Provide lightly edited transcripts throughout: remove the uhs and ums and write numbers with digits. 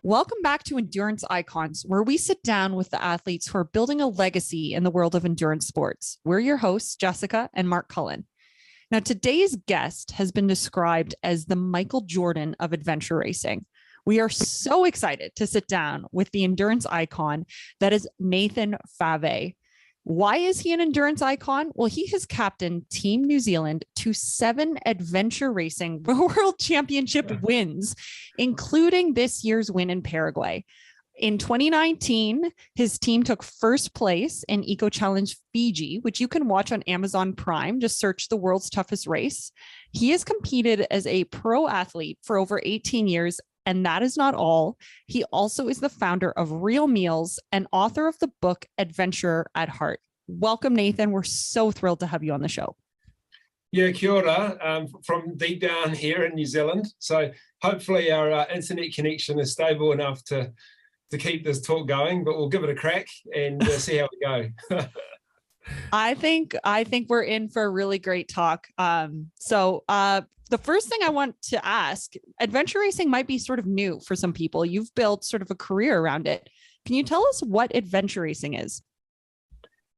Welcome back to Endurance Icons, where we sit down with the athletes who are building a legacy in the world of endurance sports. We're your hosts, Jessica and Mark Cullen. Now, today's guest has been described as the Michael Jordan of adventure racing. We are so excited to sit down with the endurance icon that is Nathan Fave. Why is he an endurance icon? Well, he has captained Team New Zealand to 7 adventure racing world championship wins, including this year's win in Paraguay. In 2019, his team took first place in Eco Challenge Fiji, which you can watch on Amazon Prime. Just search the world's toughest race. He has competed as a pro athlete for over 18 years. And that is not all. He also is the founder of Real Meals and author of the book Adventure at Heart. Welcome, Nathan. We're so thrilled to have you on the show. Yeah, kia ora, from deep down here in New Zealand. So hopefully our internet connection is stable enough to keep this talk going, but we'll give it a crack and see how we go. I think we're in for a really great talk. The first thing I want to ask, adventure racing might be sort of new for some people. You've built sort of a career around it. Can you tell us what adventure racing is?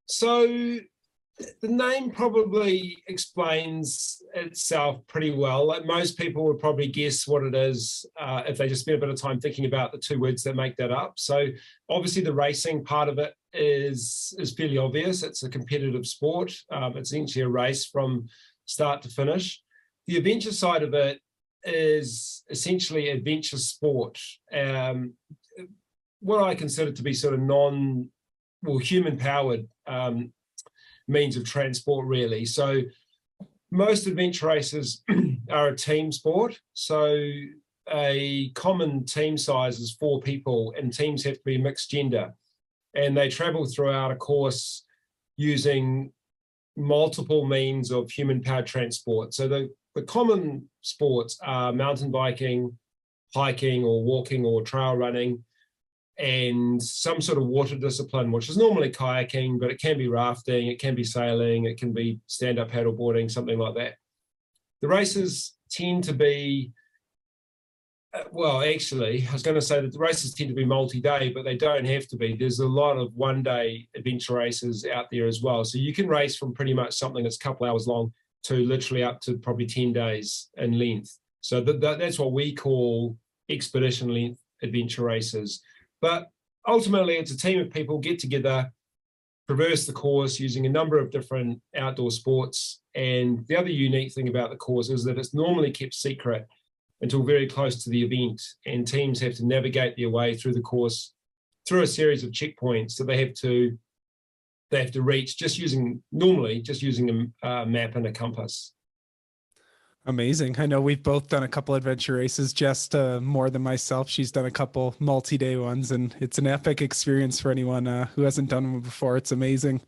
So the name probably explains itself pretty well. Like most people would probably guess what it is if they just spend a bit of time thinking about the two words that make that up. So obviously the racing part of it is fairly obvious. It's a competitive sport. It's essentially a race from start to finish. The adventure side of it is essentially adventure sport. What I consider to be sort of human-powered means of transport, really. So most adventure races are a team sport. So a common team size is 4 people, and teams have to be mixed gender. And they travel throughout a course using multiple means of human-powered transport. So the common sports are mountain biking, hiking or walking or trail running, and some sort of water discipline, which is normally kayaking, but it can be rafting, it can be sailing, it can be stand-up paddleboarding, something like that. The races tend to be, actually, I was going to say that the races tend to be multi-day, but they don't have to be. There's a lot of one-day adventure races out there as well. So you can race from pretty much something that's a couple hours long to literally up to probably 10 days in length. So that's what we call expedition length adventure races. But ultimately, it's a team of people get together, traverse the course using a number of different outdoor sports. And the other unique thing about the course is that it's normally kept secret until very close to the event. And teams have to navigate their way through the course through a series of checkpoints that they have to reach just using a map and a compass. Amazing. I know we've both done a couple adventure races, just more than myself. She's done a couple multi-day ones, and it's an epic experience for anyone who hasn't done one before. It's amazing.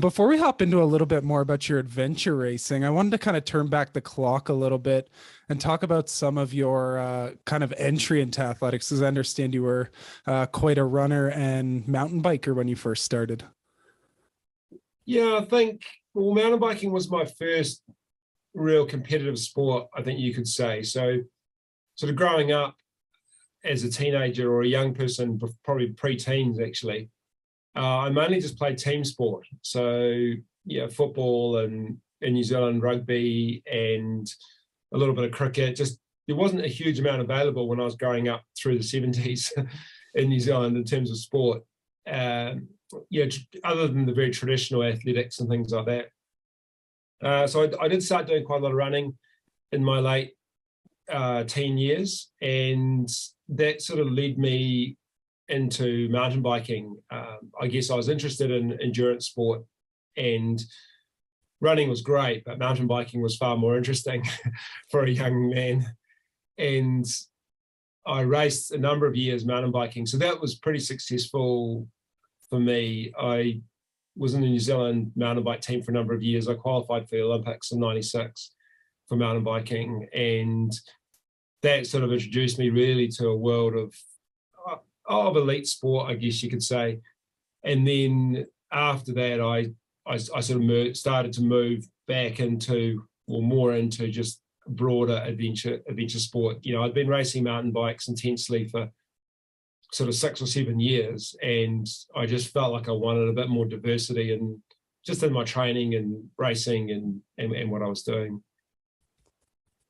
Before we hop into a little bit more about your adventure racing, I wanted to kind of turn back the clock a little bit and talk about some of your kind of entry into athletics, because I understand you were quite a runner and mountain biker when you first started. Yeah, I think, mountain biking was my first real competitive sport, I think you could say. So sort of growing up as a teenager or a young person, probably pre-teens actually, I mainly just played team sport. So yeah, football and in New Zealand rugby and a little bit of cricket. Just there wasn't a huge amount available when I was growing up through the 70s in New Zealand in terms of sport. Other than the very traditional athletics and things like that. So I did start doing quite a lot of running in my late teen years, and that sort of led me into mountain biking. I guess I was interested in endurance sport, and running was great, but mountain biking was far more interesting for a young man. And I raced a number of years mountain biking, so that was pretty successful for me. I was in the New Zealand mountain bike team for a number of years. I qualified for the Olympics in '96 for mountain biking, and that sort of introduced me really to a world of elite sport, I guess you could say. And then after that, I sort of started to move back into, or more into, just broader adventure sport. You know, I'd been racing mountain bikes intensely for sort of 6 or 7 years, and I just felt like I wanted a bit more diversity and just in my training and racing and what I was doing.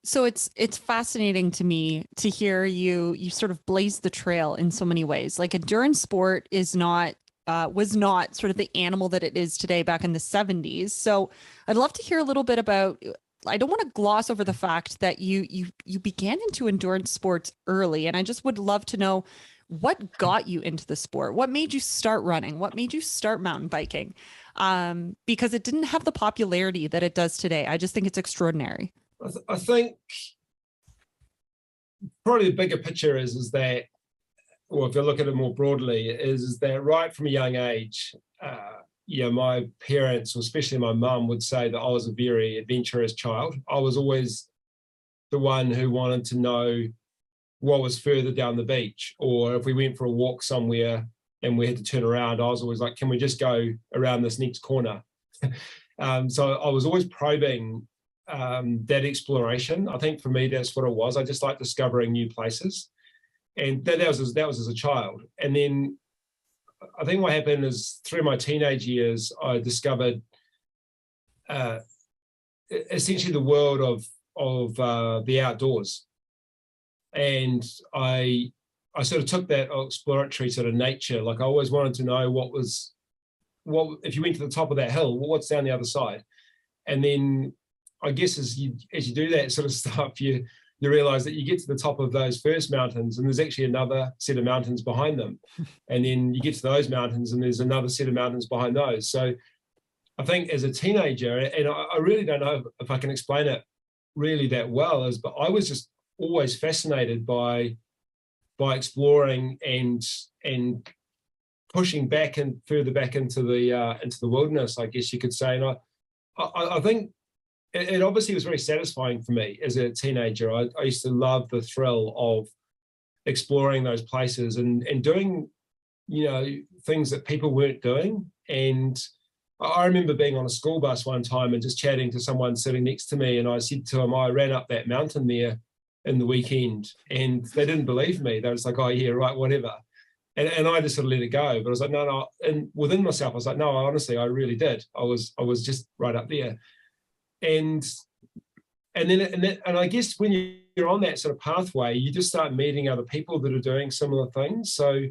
So it's fascinating to me to hear you sort of blaze the trail in so many ways. Like endurance sport is not was not sort of the animal that it is today back in the 70s. So I'd love to hear a little bit about, I don't want to gloss over the fact that you began into endurance sports early, and I just would love to know what got you into the sport. What made you start running? What made you start mountain biking? Because it didn't have the popularity that it does today. I just think it's extraordinary. I think probably the bigger picture is that, or if you look at it more broadly, is that right from a young age, my parents, or especially my mum, would say that I was a very adventurous child. I was always the one who wanted to know what was further down the beach, or if we went for a walk somewhere and we had to turn around, I was always like, can we just go around this next corner? So I was always probing that exploration. I think for me, that's what it was. I just like discovering new places. And that was as a child. And then I think what happened is through my teenage years, I discovered essentially the world of the outdoors. And I sort of took that exploratory sort of nature. Like I always wanted to know what if you went to the top of that hill, what's down the other side? And then I guess as you do that sort of stuff, you realize that you get to the top of those first mountains and there's actually another set of mountains behind them. And then you get to those mountains and there's another set of mountains behind those. So I think as a teenager, and I really don't know if I can explain it really that well, but I was just always fascinated by exploring and pushing back and further back into the wilderness, I guess you could say. And I think it obviously was very satisfying for me as a teenager. I used to love the thrill of exploring those places and doing, things that people weren't doing. And I remember being on a school bus one time and just chatting to someone sitting next to me. And I said to him, I ran up that mountain there in the weekend, and they didn't believe me. They were just like, oh yeah, right, whatever. And I just sort of let it go. But I was like, no. And within myself, I was like, no, honestly, I really did. I was just right up there. And I guess when you're on that sort of pathway, you just start meeting other people that are doing similar things. So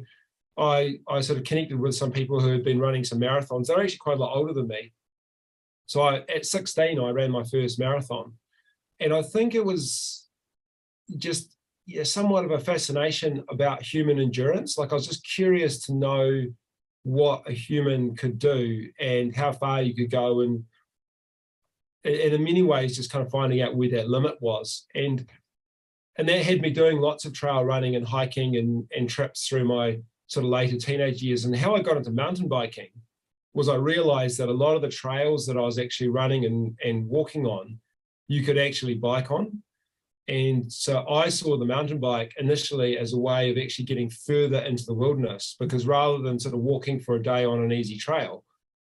I sort of connected with some people who had been running some marathons. They're actually quite a lot older than me. So at 16, I ran my first marathon. And I think it was just somewhat of a fascination about human endurance. Like I was just curious to know what a human could do and how far you could go, and in many ways just kind of finding out where that limit was. And that had me doing lots of trail running and hiking and trips through my sort of later teenage years. And how I got into mountain biking was I realized that a lot of the trails that I was actually running and walking on, you could actually bike on. And so I saw the mountain bike initially as a way of actually getting further into the wilderness, because rather than sort of walking for a day on an easy trail,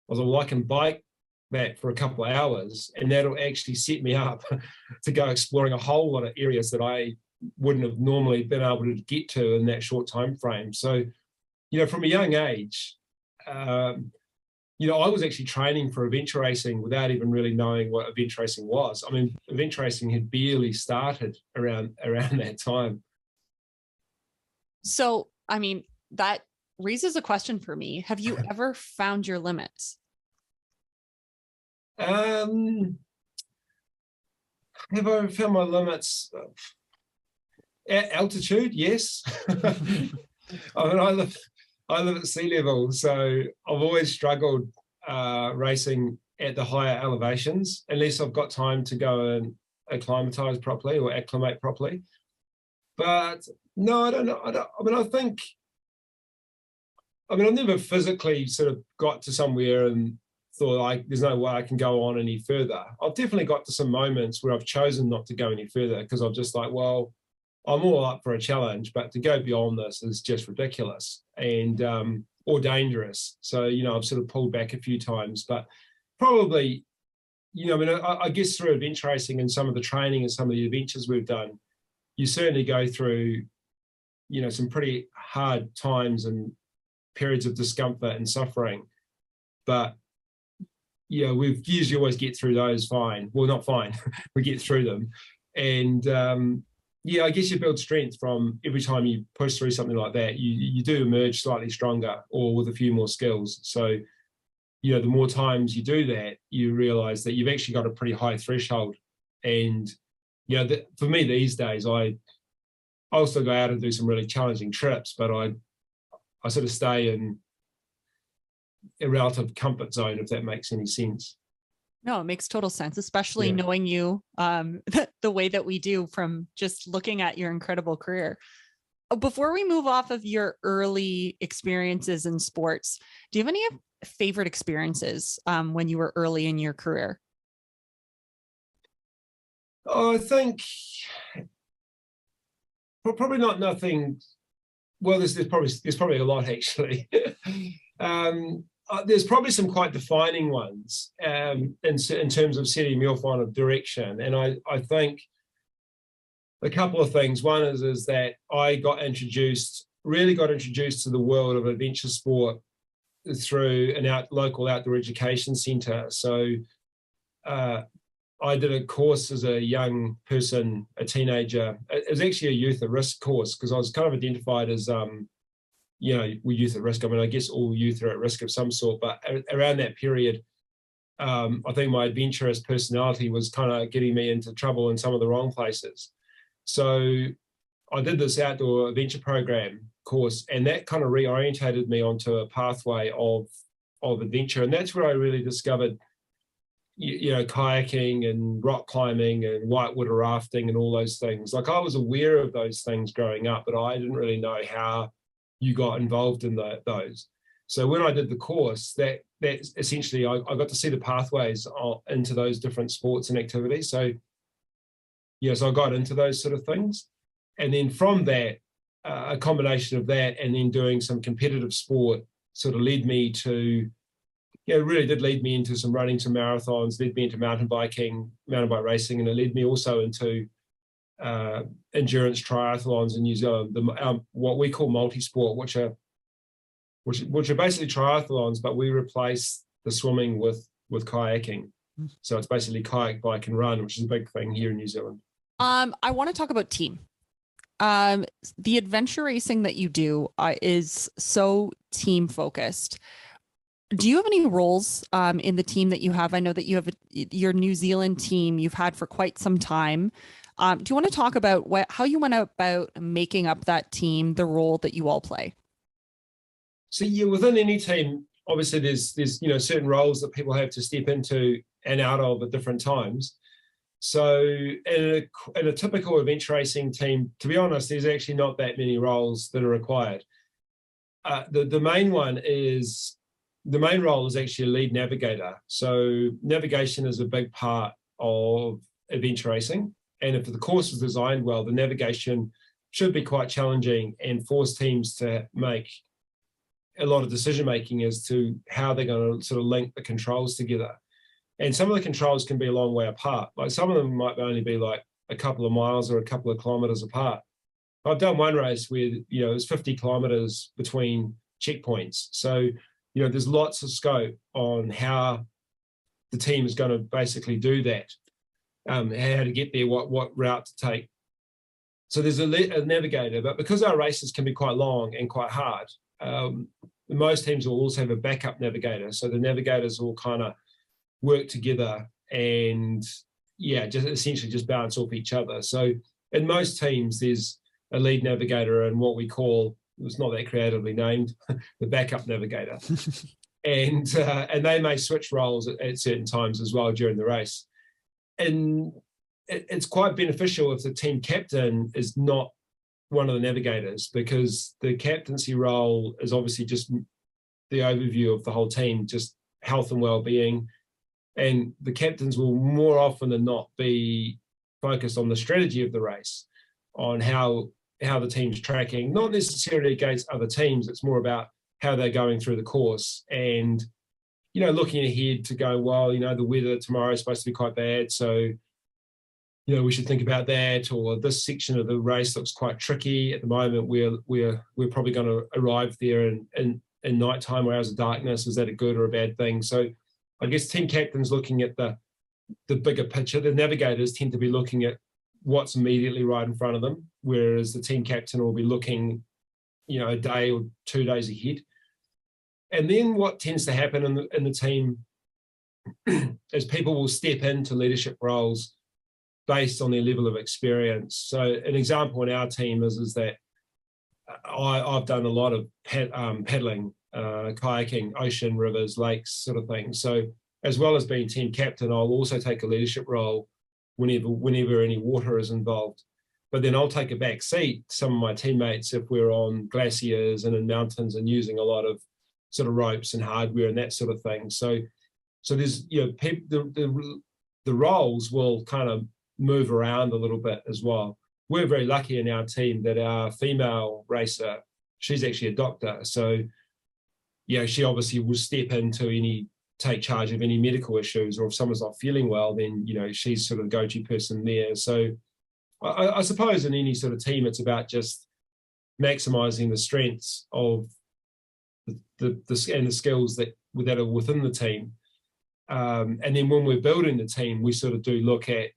I was like, well, I can bike that for a couple of hours and that'll actually set me up to go exploring a whole lot of areas that I wouldn't have normally been able to get to in that short time frame. So, from a young age, I was actually training for adventure racing without even really knowing what adventure racing was. I mean, adventure racing had barely started around that time. So, I mean, that raises a question for me. Have you ever found your limits? Have I found my limits? At altitude, yes. I mean, I live at sea level, so I've always struggled racing at the higher elevations, unless I've got time to go and acclimatize properly or acclimate properly. But no, I don't know. I've never physically sort of got to somewhere and thought, like, there's no way I can go on any further. I've definitely got to some moments where I've chosen not to go any further because I'm just like, well, I'm all up for a challenge, but to go beyond this is just ridiculous and or dangerous. So, I've sort of pulled back a few times, but probably, I guess through adventure racing and some of the training and some of the adventures we've done, you certainly go through some pretty hard times and periods of discomfort and suffering. But we usually always get through those fine. Well, not fine. We get through them. And I guess you build strength from every time you push through something like that. You do emerge slightly stronger or with a few more skills. So, the more times you do that, you realize that you've actually got a pretty high threshold. And, for me these days, I also go out and do some really challenging trips, but I sort of stay in a relative comfort zone, if that makes any sense. No, it makes total sense, especially knowing you the way that we do from just looking at your incredible career. Before we move off of your early experiences in sports, do you have any favorite experiences when you were early in your career? I think probably nothing. Well, there's probably a lot actually. There's probably some quite defining ones in terms of setting me off on a direction, and I think a couple of things. One is that I got introduced to the world of adventure sport through a local outdoor education centre. So I did a course as a young person, a teenager. It was actually a youth at risk course because I was kind of identified as, we're youth at risk. I mean, I guess all youth are at risk of some sort, but around that period, I think my adventurous personality was kind of getting me into trouble in some of the wrong places. So I did this outdoor adventure program course, and that kind of reorientated me onto a pathway of adventure. And that's where I really discovered kayaking and rock climbing and whitewater rafting and all those things. Like, I was aware of those things growing up, but I didn't really know how you got involved in those. So when I did the course, that essentially I got to see the pathways into those different sports and activities. So so I got into those sort of things. And then from that, a combination of that and then doing some competitive sport sort of led me to really did lead me into some running, some marathons, led me into mountain bike racing, and it led me also into endurance triathlons in New Zealand, what we call multi-sport, which are basically triathlons, but we replace the swimming with kayaking. So it's basically kayak, bike, and run, which is a big thing here in New Zealand. I want to talk about team. The adventure racing that you do is so team focused. Do you have any roles in the team that you have? I know that you have your New Zealand team you've had for quite some time. Do you want to talk about how you went about making up that team, the role that you all play? So within any team, obviously there's certain roles that people have to step into and out of at different times. So in a typical adventure racing team, to be honest, there's actually not that many roles that are required. The main role is actually a lead navigator. So navigation is a big part of adventure racing. And if the course is designed well, the navigation should be quite challenging and force teams to make a lot of decision making as to how they're going to sort of link the controls together. And some of the controls can be a long way apart. Like, some of them might only be like a couple of miles or a couple of kilometers apart. I've done one race where, it was 50 kilometers between checkpoints. So, there's lots of scope on how the team is going to basically do that, how to get there, what route to take. So there's a navigator, but because our races can be quite long and quite hard, most teams will also have a backup navigator. So the navigators will kind of work together and just essentially just bounce off each other. So in most teams, there's a lead navigator and what we call, it's not that creatively named, the backup navigator. And they may switch roles at certain times as well during the race. And it's quite beneficial if the team captain is not one of the navigators, because the captaincy role is obviously just the overview of the whole team, just health and well-being. And the captains will more often than not be focused on the strategy of the race, on how the team's tracking, not necessarily against other teams. It's more about how they're going through the course and, looking ahead to go, well, the weather tomorrow is supposed to be quite bad. So, we should think about that, or this section of the race looks quite tricky at the moment. We're probably going to arrive there in nighttime or hours of darkness. Is that a good or a bad thing? So I guess team captains looking at the bigger picture. The navigators tend to be looking at what's immediately right in front of them, whereas the team captain will be looking, a day or 2 days ahead. And then what tends to happen in the team is people will step into leadership roles based on their level of experience. So an example in our team is that I've done a lot of paddling, kayaking, ocean, rivers, lakes, sort of thing. So as well as being team captain, I'll also take a leadership role whenever any water is involved. But then I'll take a back seat to some of my teammates if we're on glaciers and in mountains and using a lot of sort of ropes and hardware and that sort of thing. So there's, the roles will kind of move around a little bit as well. We're very lucky in our team that our female racer, she's actually a doctor. So, she obviously will step into take charge of any medical issues, or if someone's not feeling well, then, she's sort of the go-to person there. So I suppose in any sort of team, it's about just maximizing the strengths of the skills that are within the team. And then when we're building the team, we sort of do look at,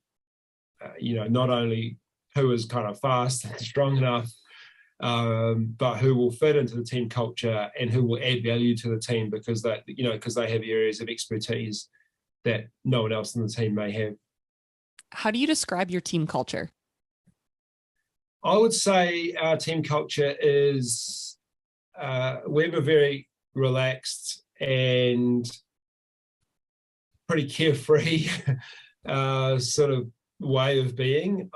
not only who is kind of fast and strong enough, but who will fit into the team culture and who will add value to the team because they have areas of expertise that no one else in the team may have. How do you describe your team culture? I would say our team culture is, we have a very relaxed and pretty carefree sort of way of being.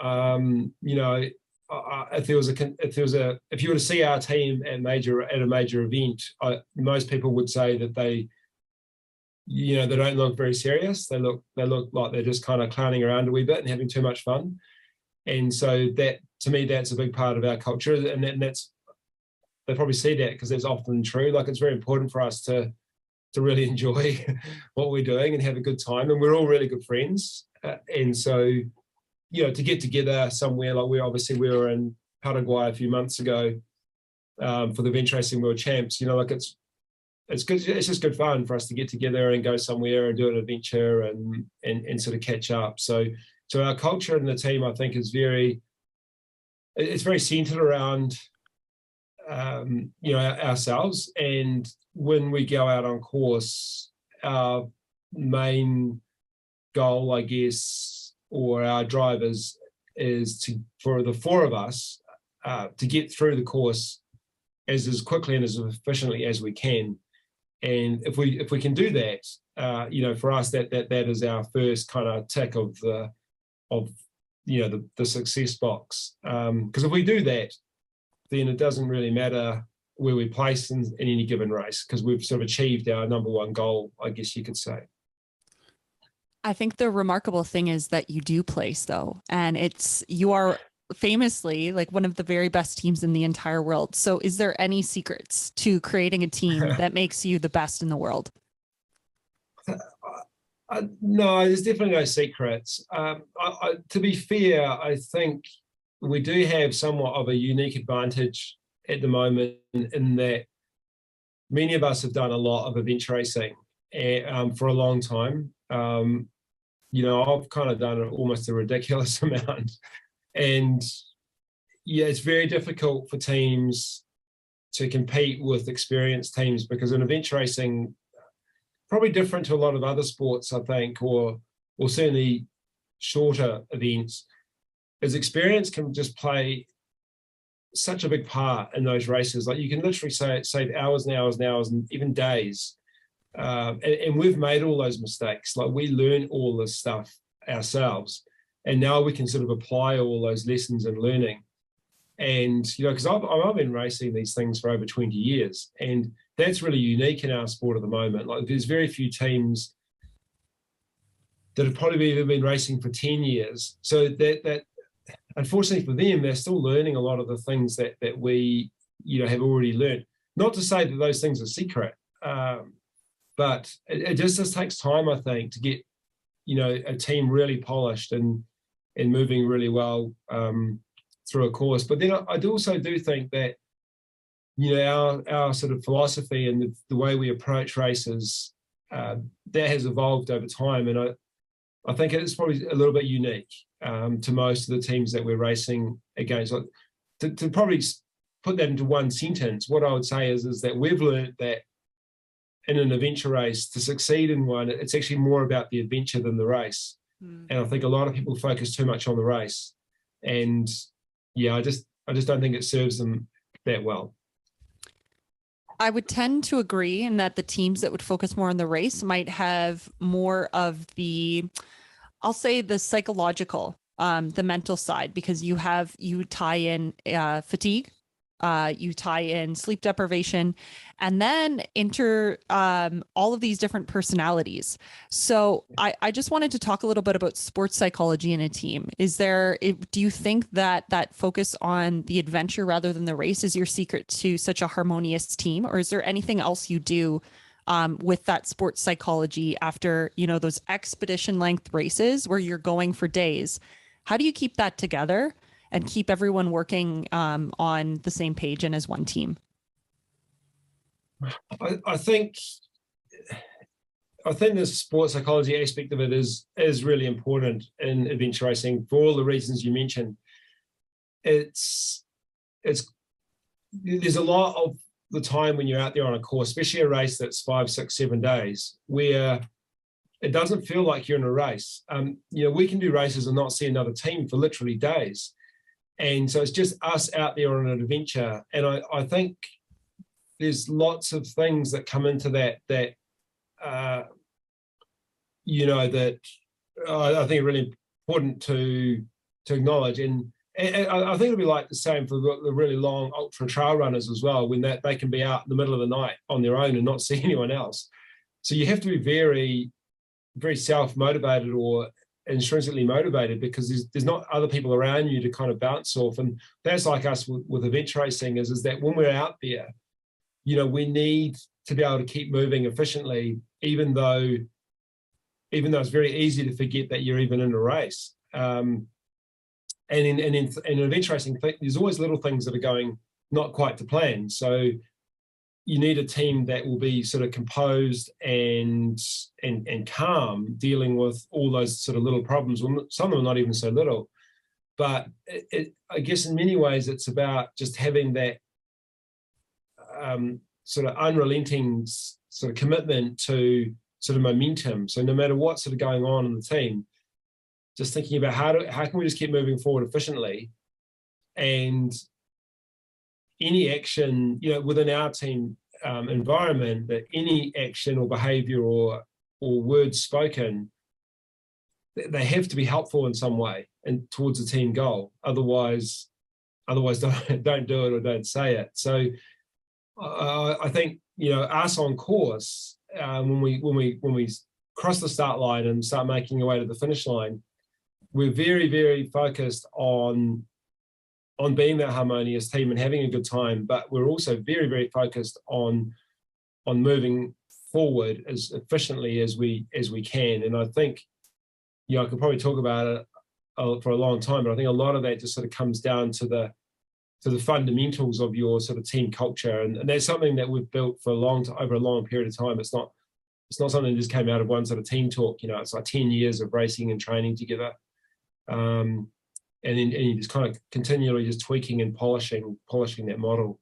If you were to see our team at a major event, most people would say that they don't look very serious. They look like they're just kind of clowning around a wee bit and having too much fun. And so that, to me, that's a big part of our culture. And that's, they probably see that because that's often true. Like, it's very important for us to really enjoy what we're doing and have a good time. And we're all really good friends. And so, to get together somewhere, like we were in Paraguay a few months ago for the Bench Racing World Champs, it's good. It's just good fun for us to get together and go somewhere and do an adventure and sort of catch up. So our culture in the team, I think, is very centered around, ourselves. And when we go out on course, our main goal, I guess, or our drivers is for the four of us to get through the course as quickly and as efficiently as we can. And if we can do that, for us that is our first kind of tick of the success box. Because if we do that, then it doesn't really matter where we place in any given race, because we've sort of achieved our number one goal, I guess you could say. I think the remarkable thing is that you do place, though, and you are famously like one of the very best teams in the entire world. So is there any secrets to creating a team that makes you the best in the world? No, there's definitely no secrets. To be fair, I think we do have somewhat of a unique advantage at the moment in that many of us have done a lot of event racing for a long time. I've kind of done almost a ridiculous amount. And it's very difficult for teams to compete with experienced teams, because in event racing, probably different to a lot of other sports, I think, or certainly shorter events, is experience can just play such a big part in those races. Like, you can literally save hours and hours and hours and even days. And we've made all those mistakes. Like, we learn all this stuff ourselves. And now we can sort of apply all those lessons and learning. And, because I've been racing these things for over 20 years. And that's really unique in our sport at the moment. Like, there's very few teams that have probably even been racing for 10 years. So that unfortunately for them, they're still learning a lot of the things that we, have already learned. Not to say that those things are secret, but it just takes time, I think, to get, a team really polished and and moving really well through a course. But then I also do think that, you know, our sort of philosophy and the way we approach races, that has evolved over time. And I think it's probably a little bit unique to most of the teams that we're racing against. Like, to probably put that into one sentence, what I would say is that we've learned that in an adventure race, to succeed in one, it's actually more about the adventure than the race. And I think a lot of people focus too much on the race. And yeah, I just don't think it serves them that well. I would tend to agree in that the teams that would focus more on the race might have more of the, I'll say, the psychological, the mental side, because you tie in fatigue, you tie in sleep deprivation, and then enter all of these different personalities. So I just wanted to talk a little bit about sports psychology in a team. Do you think that focus on the adventure rather than the race is your secret to such a harmonious team? Or is there anything else you do with that sports psychology after, you know, those expedition length races where you're going for days? How do you keep that together and keep everyone working on the same page and as one team? I think the sports psychology aspect of it is really important in adventure racing for all the reasons you mentioned. There's a lot of the time when you're out there on a course, especially a race that's 5, 6, 7 days, where it doesn't feel like you're in a race. You know, we can do races and not see another team for literally days. And so it's just us out there on an adventure. And I think there's lots of things that come into that you know, that I think are really important to acknowledge. And I think it'll be like the same for the really long ultra trail runners as well, when they can be out in the middle of the night on their own and not see anyone else. So you have to be very, very self-motivated or intrinsically motivated, because there's not other people around you to kind of bounce off. And that's like us with adventure racing, is that when we're out there, you know, we need to be able to keep moving efficiently, even though it's very easy to forget that you're even in a race. And in adventure racing, there's always little things that are going not quite to plan. So you need a team that will be sort of composed and calm, dealing with all those sort of little problems. Well, some of them are not even so little, but I guess in many ways it's about just having that sort of unrelenting sort of commitment to sort of momentum. So no matter what's sort of going on in the team, just thinking about how can we just keep moving forward efficiently, and any action, you know, within our team environment, that any action or behavior or words spoken, they have to be helpful in some way and towards the team goal. Otherwise don't do it or don't say it. So I think, you know, us on course, when we cross the start line and start making our way to the finish line, we're very, very focused on being that harmonious team and having a good time, but we're also very, very focused on moving forward as efficiently as we can. And I think, you know, I could probably talk about it for a long time, but I think a lot of that just sort of comes down to the fundamentals of your sort of team culture, and that's something that we've built for over a long period of time. It's not something that just came out of one sort of team talk. You know, it's like 10 years of racing and training together. And you just kind of continually just tweaking and polishing that model.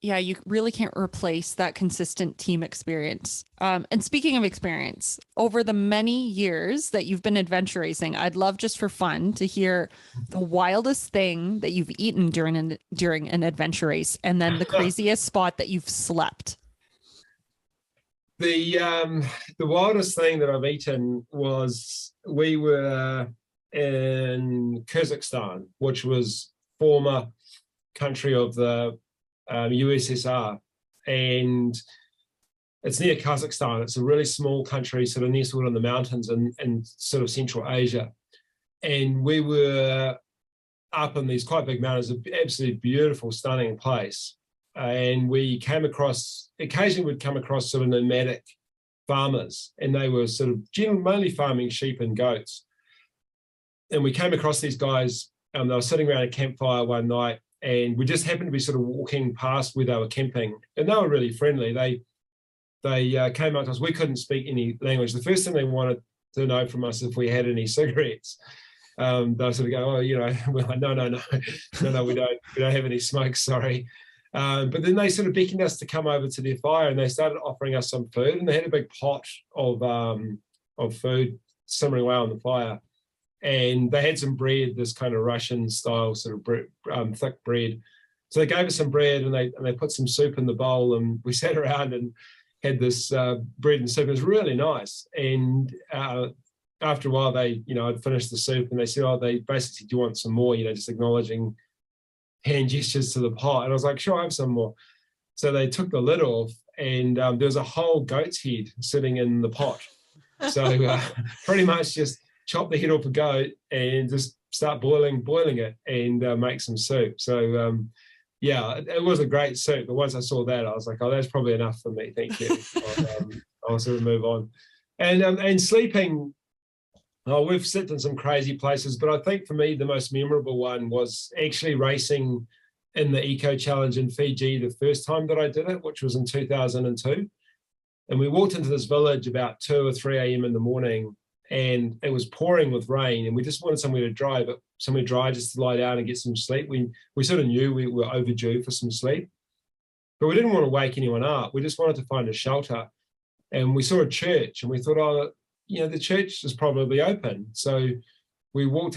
Yeah, you really can't replace that consistent team experience. And speaking of experience, over the many years that you've been adventure racing, I'd love, just for fun, to hear the wildest thing that you've eaten during an adventure race, and then the craziest spot that you've slept. The wildest thing that I've eaten was, we were in Kazakhstan, which was former country of the USSR, and it's near Kazakhstan. It's a really small country, sort of nestled in the mountains in sort of Central Asia. And we were up in these quite big mountains, an absolutely beautiful, stunning place. And we occasionally would come across sort of nomadic farmers, and they were sort of mainly farming sheep and goats. and we came across these guys. They were sitting around a campfire one night, and we just happened to be sort of walking past where they were camping, and they were really friendly. They came up to us. We couldn't speak any language. The first thing they wanted to know from us if we had any cigarettes. They'll sort of go, oh, we're like, no, we don't have any smoke, sorry. But then they sort of beckoned us to come over to their fire, and they started offering us some food, and they had a big pot of food simmering away on the fire, and they had some bread, this kind of Russian style sort of bread, thick bread. So they gave us some bread, and they put some soup in the bowl, and we sat around and had this bread and soup. It was really nice, and after a while, I'd finished the soup, and they said, they basically said, do you want some more? Just acknowledging hand gestures to the pot. And I was like, sure, I have some more. So they took the lid off, and there was a whole goat's head sitting in the pot. So pretty much just chop the head off a goat and just start boiling it and make some soup. So it was a great soup. But once I saw that, I was like, oh, that's probably enough for me. Thank you. I'll sort of move on. And sleeping, we've slept in some crazy places, but I think for me, the most memorable one was actually racing in the Eco Challenge in Fiji the first time that I did it, which was in 2002. And we walked into this village about 2 or 3 a.m. in the morning, and it was pouring with rain, and we just wanted somewhere dry just to lie down and get some sleep. We sort of knew we were overdue for some sleep, but we didn't want to wake anyone up. We just wanted to find a shelter. And we saw a church, and we thought, the church is probably open. So we went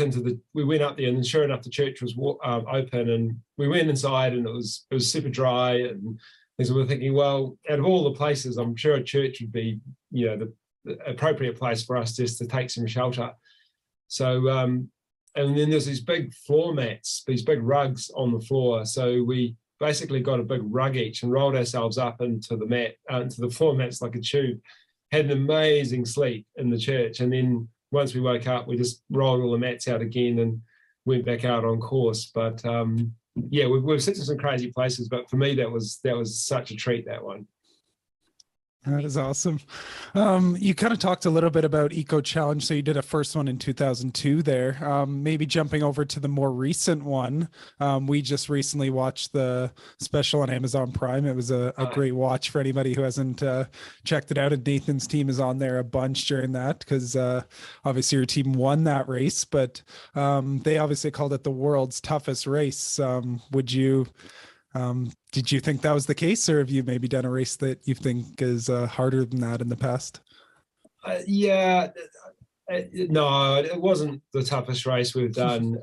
up there, and sure enough, the church was open, and we went inside, and it was super dry. And so we were thinking, well, out of all the places, I'm sure a church would be, the appropriate place for us just to take some shelter. So, and then there's these big floor mats, these big rugs on the floor. So we basically got a big rug each and rolled ourselves up into the floor mats like a tube. Had an amazing sleep in the church, and then once we woke up, we just rolled all the mats out again and went back out on course. But we've seen some crazy places, but for me that was such a treat, that one. That is awesome. You kind of talked a little bit about Eco Challenge. So you did a first one in 2002 there. Maybe jumping over to the more recent one. We just recently watched the special on Amazon Prime. It was a great watch for anybody who hasn't checked it out. And Nathan's team is on there a bunch during that because obviously your team won that race, but they obviously called it the world's toughest race. Did you think that was the case, or have you maybe done a race that you think is harder than that in the past? No, it wasn't the toughest race we've done,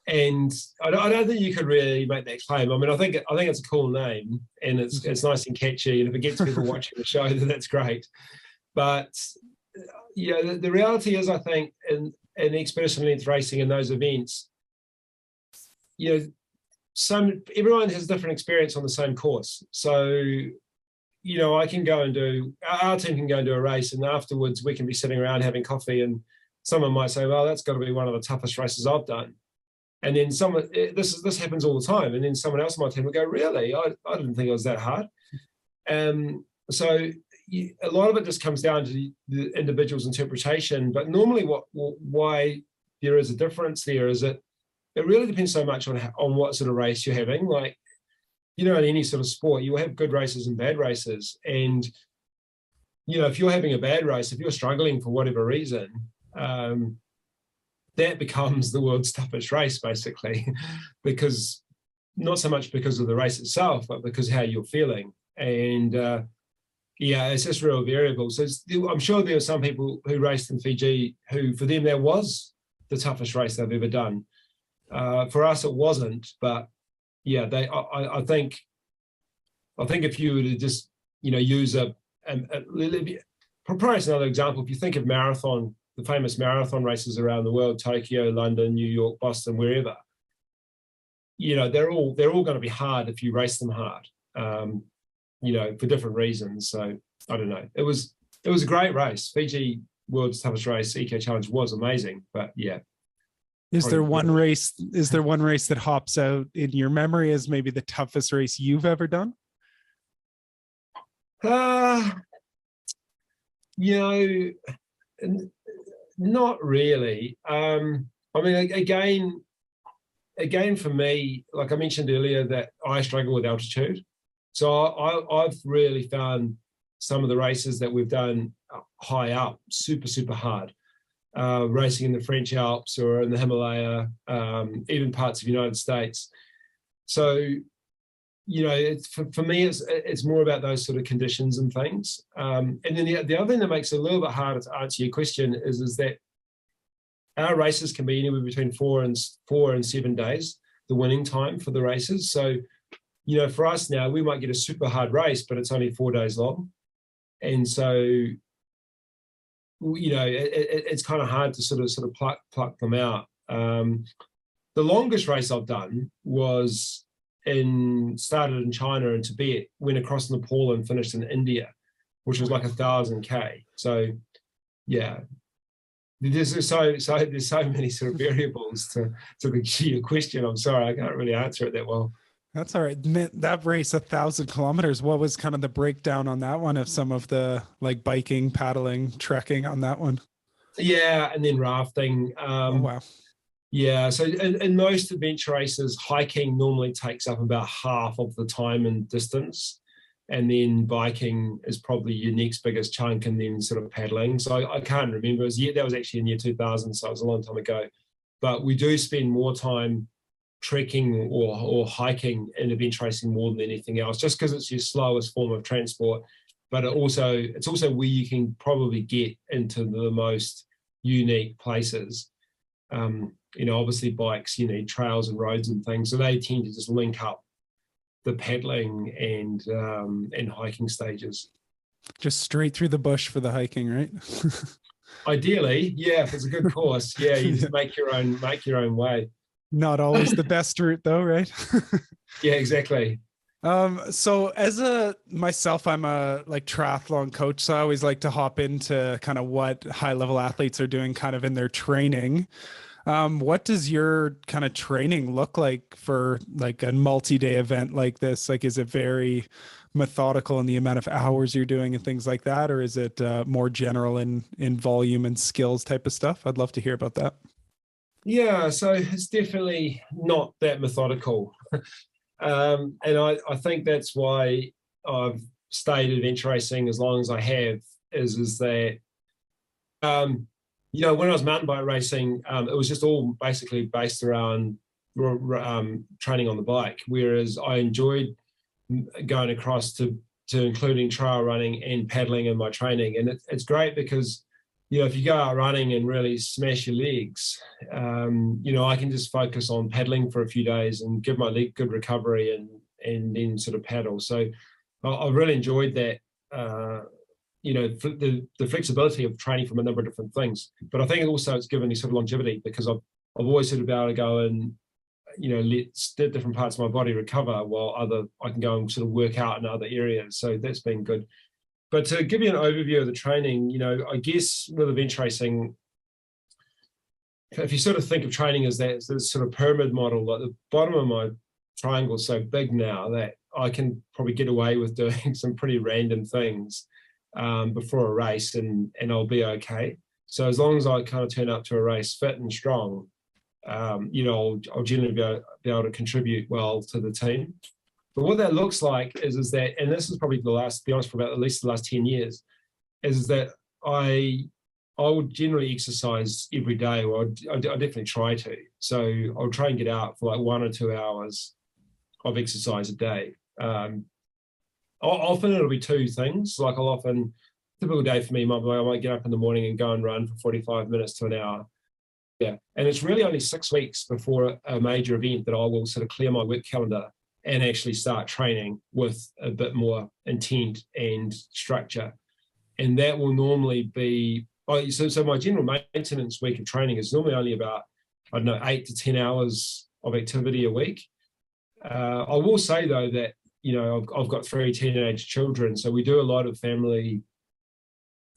and I don't think you could really make that claim. I mean, I think it's a cool name, and it's nice and catchy, and if it gets people watching the show, then that's great. But the reality is, I think in expedition length racing in those events, everyone has different experience on the same course. So, I can go and our team can go and do a race, and afterwards we can be sitting around having coffee, and someone might say, well, that's got to be one of the toughest races I've done. And then this happens all the time. And then someone else on my team will go, really? I didn't think it was that hard. So a lot of it just comes down to the individual's interpretation. But normally why there is a difference there is that it really depends so much on what sort of race you're having. Like, in any sort of sport, you will have good races and bad races. And, if you're having a bad race, if you're struggling for whatever reason, that becomes the world's toughest race, basically, because not so much because of the race itself, but because of how you're feeling. And it's just real variable. So I'm sure there are some people who raced in Fiji who, for them, that was the toughest race they've ever done. For us, it wasn't, but I think if you were to just, use probably another example, if you think of marathon, the famous marathon races around the world, Tokyo, London, New York, Boston, wherever, they're all going to be hard if you race them hard, for different reasons. So I don't know. It was a great race. Fiji World's Toughest Race, Eco Challenge was amazing, but yeah. Is there one race that hops out in your memory as maybe the toughest race you've ever done? Not really. I mean, again, for me, like I mentioned earlier, that I struggle with altitude. So I've really found some of the races that we've done high up super, super hard. Racing in the French Alps or in the Himalaya, even parts of the United States. So, you know, it's, for me, it's more about those sort of conditions and things. And then the other thing that makes it a little bit harder to answer your question is that our races can be anywhere between 4 and 7 days, the winning time for the races. So, you know, for us now, we might get a super hard race, but it's only 4 days long. And so, you know, it's kind of hard to sort of pluck them out. The longest race I've done was started in China and Tibet, went across Nepal and finished in India, which was like 1,000 K. So, yeah. There's so many sort of variables to your question. I'm sorry, I can't really answer it that well. That's all right. That race, 1,000 kilometers, what was kind of the breakdown on that one of some of the like biking, paddling, trekking on that one? Yeah, and then rafting. Oh, wow. Yeah, so in most adventure races, hiking normally takes up about half of the time and distance. And then biking is probably your next biggest chunk, and then sort of paddling. So I can't remember. That was actually in year 2000, so it was a long time ago. But we do spend more time trekking or hiking in adventure racing more than anything else, just because it's your slowest form of transport. But it's also where you can probably get into the most unique places. You know, obviously bikes, you need trails and roads and things, so they tend to just link up the paddling and hiking stages. Just straight through the bush for the hiking, right? Ideally, yeah, if it's a good course, yeah, you just make your own way. Not always the best route though, right? Yeah, exactly. So myself, I'm a like triathlon coach, so I always like to hop into kind of what high level athletes are doing kind of in their training. What does your kind of training look like for like a multi-day event like this? Like, is it very methodical in the amount of hours you're doing and things like that? Or is it more general in volume and skills type of stuff? I'd love to hear about that. Yeah, so it's definitely not that methodical. And I think that's why I've stayed adventure racing as long as I have, is that you know, when I was mountain bike racing, it was just all basically based around training on the bike, whereas I enjoyed going across to including trail running and paddling in my training. And it's great because, you know, if you go out running and really smash your legs, you know, I can just focus on paddling for a few days and give my leg good recovery and then sort of paddle. So I really enjoyed that. You know, the flexibility of training from a number of different things. But I think also it's given me sort of longevity, because I've always sort of been able to go and, you know, let different parts of my body recover while I can go and sort of work out in other areas. So that's been good. But to give you an overview of the training, you know, I guess with adventure racing, if you sort of think of training as that sort of pyramid model, like the bottom of my triangle is so big now that I can probably get away with doing some pretty random things before a race, and I'll be okay. So as long as I kind of turn up to a race fit and strong, you know, I'll generally be able to contribute well to the team. But what that looks like is that, and this is probably to be honest, for about at least the last 10 years, is that I would generally exercise every day, or I definitely try to. So I'll try and get out for like 1 or 2 hours of exercise a day. Often it'll be 2 things. Like typical day for me, I might get up in the morning and go and run for 45 minutes to an hour. Yeah. And it's really only 6 weeks before a major event that I will sort of clear my work calendar and actually start training with a bit more intent and structure. And that will normally be, so my general maintenance week of training is normally only about, I don't know, 8 to 10 hours of activity a week. I will say though that, you know, I've got 3 teenage children, so we do a lot of family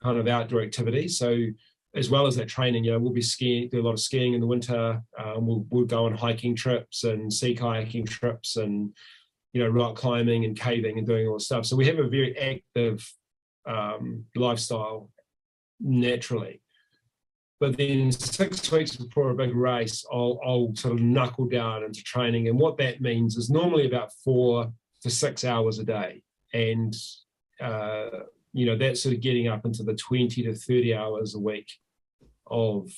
kind of outdoor activities. So as well as that training, you know, we'll be do a lot of skiing in the winter. We'll go on hiking trips and sea kayaking trips and, you know, rock climbing and caving and doing all this stuff. So we have a very active lifestyle naturally. But then 6 weeks before a big race, I'll sort of knuckle down into training. And what that means is normally about 4 to 6 hours a day. And, that's sort of getting up into the 20 to 30 hours a week of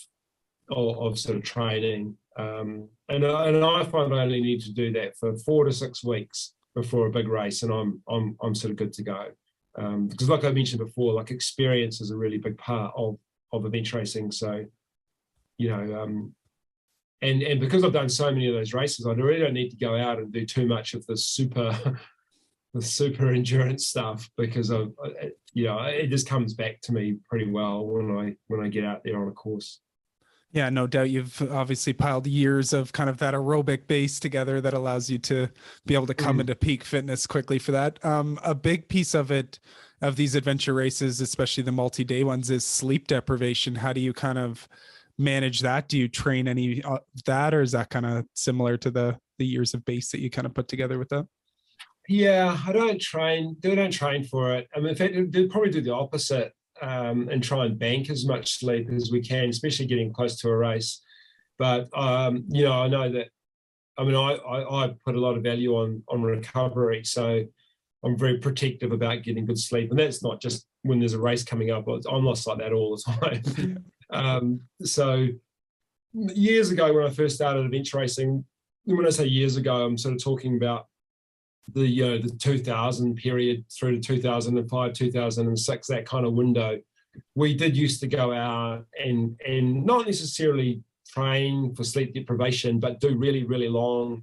sort of training. And I find I only need to do that for 4 to 6 weeks before a big race, and I'm sort of good to go. Because like I mentioned before, like experience is a really big part of event racing. So, and because I've done so many of those races, I really don't need to go out and do too much of the super endurance stuff, because it just comes back to me pretty well when I get out there on a course. Yeah, no doubt. You've obviously piled years of kind of that aerobic base together that allows you to be able to come into peak fitness quickly for that. A big piece of these adventure races, especially the multi-day ones, is sleep deprivation. How do you kind of manage that? Do you train any of that, or is that kind of similar to the years of base that you kind of put together with that? Yeah, I don't train for it. I mean, in fact, they'd probably do the opposite. And try and bank as much sleep as we can, especially getting close to a race. But I know that. I mean, I put a lot of value on recovery, so I'm very protective about getting good sleep, and that's not just when there's a race coming up. I'm not like that all the time. So years ago, when I first started adventure racing, when I say years ago, I'm sort of talking about the 2000 period through to 2005, 2006, that kind of window. We did used to go out and not necessarily train for sleep deprivation, but do really, really long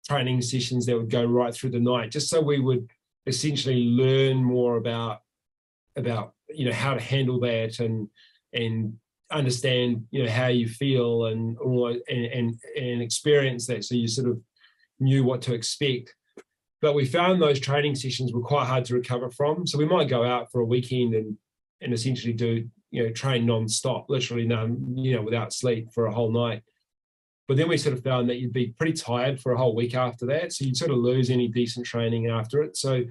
training sessions that would go right through the night, just so we would essentially learn more about how to handle that and understand how you feel and experience that, so you sort of knew what to expect. But we found those training sessions were quite hard to recover from. So we might go out for a weekend and essentially do, train non-stop, literally none, without sleep for a whole night. But then we sort of found that you'd be pretty tired for a whole week after that. So you'd sort of lose any decent training after it. So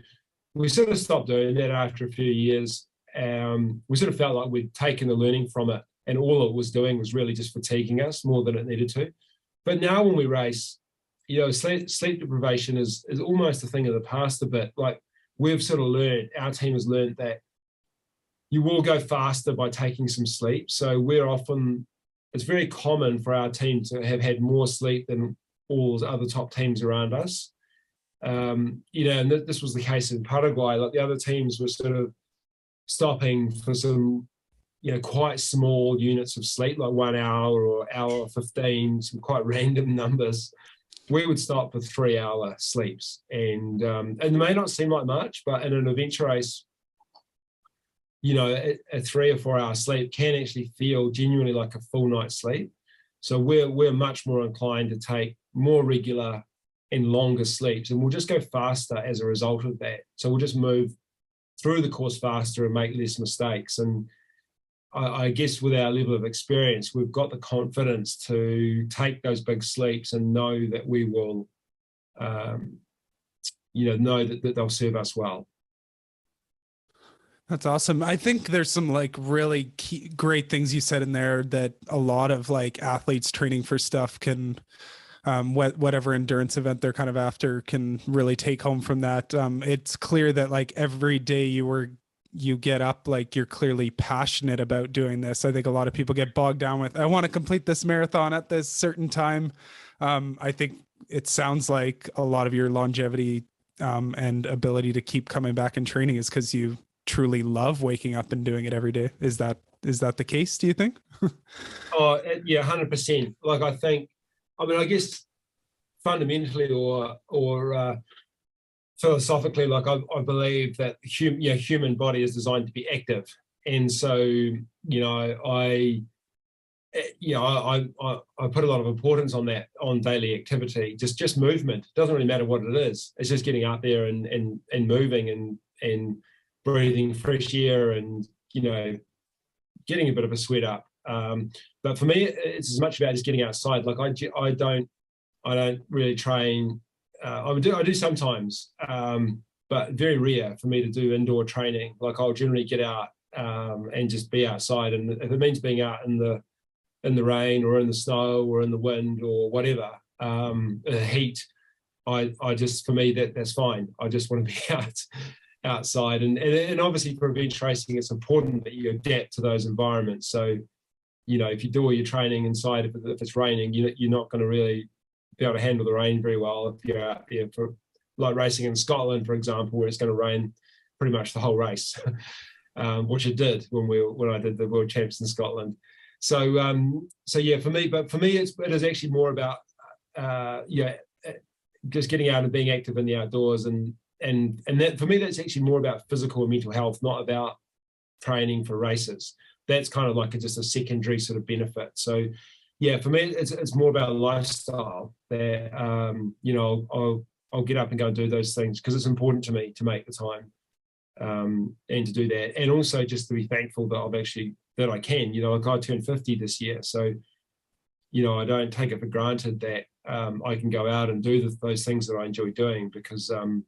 we sort of stopped doing that after a few years. We sort of felt like we'd taken the learning from it, and all it was doing was really just fatiguing us more than it needed to. But now when we race, sleep deprivation is almost a thing of the past a bit. Like, we've sort of learned, our team has learned that you will go faster by taking some sleep. So it's very common for our team to have had more sleep than all the other top teams around us. And this was the case in Paraguay. Like, the other teams were sort of stopping for some, quite small units of sleep, like 1 hour or hour 15, some quite random numbers. We would stop for 3-hour sleeps, and it may not seem like much, but in an adventure race, a 3 or 4 hour sleep can actually feel genuinely like a full night's sleep. So we're much more inclined to take more regular and longer sleeps, and we'll just go faster as a result of that. So we'll just move through the course faster and make less mistakes. And I guess with our level of experience, we've got the confidence to take those big sleeps and know that we will, know that they'll serve us well. That's awesome. I think there's some really great things you said in there that a lot of athletes training for stuff can, whatever endurance event they're kind of after, can really take home from that. It's clear that every day you get up, you're clearly passionate about doing this. I think a lot of people get bogged down with, I want to complete this marathon at this certain time. I think it sounds like a lot of your longevity and ability to keep coming back and training is because you truly love waking up and doing it every day. Is that the case, do you think? Oh, yeah, 100%. I guess fundamentally or philosophically, I believe that human body is designed to be active, and so I put a lot of importance on that, on daily activity, just movement. It doesn't really matter what it is. It's just getting out there and moving and breathing fresh air and getting a bit of a sweat up. But for me, it's as much about just getting outside. I don't really train. I do sometimes, but very rare for me to do indoor training. I'll generally get out and just be outside, and if it means being out in the in the rain or in the snow or in the wind or whatever, heat. I just, for me, that's fine. I just want to be outside. And obviously for adventure racing, it's important that you adapt to those environments. So, if you do all your training inside, if it's raining, you're not going to really be able to handle the rain very well if you're out there for like racing in Scotland, for example, where it's going to rain pretty much the whole race, which it did when I did the World Champs in Scotland. So yeah, for me, it is actually more about just getting out and being active in the outdoors, and that, for me, that's actually more about physical and mental health, not about training for races. That's kind of like just a secondary sort of benefit. So yeah, for me, it's more about a lifestyle that I'll get up and go and do those things because it's important to me to make the time and to do that, and also just to be thankful that I can. Like I turned 50 this year, so I don't take it for granted that I can go out and do those things that I enjoy doing because I'm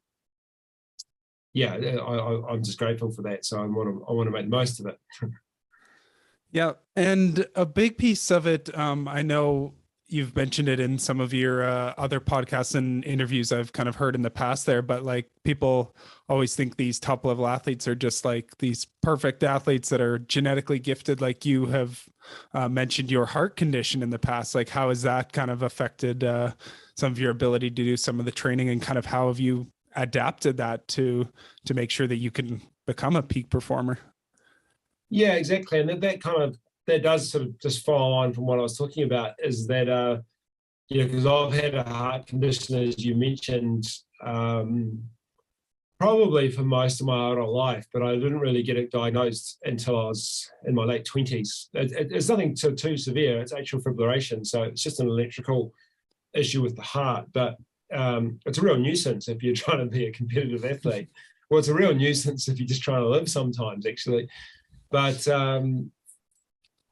just grateful for that. So I want to make the most of it. Yeah, and a big piece of it, I know you've mentioned it in some of your other podcasts and interviews I've kind of heard in the past there, but like people always think these top level athletes are just like these perfect athletes that are genetically gifted. Like you have mentioned your heart condition in the past. Like how has that kind of affected some of your ability to do some of the training, and kind of how have you adapted that to make sure that you can become a peak performer? Yeah, exactly. And that does sort of just follow on from what I was talking about, is that, because I've had a heart condition, as you mentioned, probably for most of my adult life, but I didn't really get it diagnosed until I was in my late 20s. It's nothing too severe. It's atrial fibrillation. So it's just an electrical issue with the heart, but it's a real nuisance if you're trying to be a competitive athlete. Well, it's a real nuisance if you're just trying to live sometimes, actually. But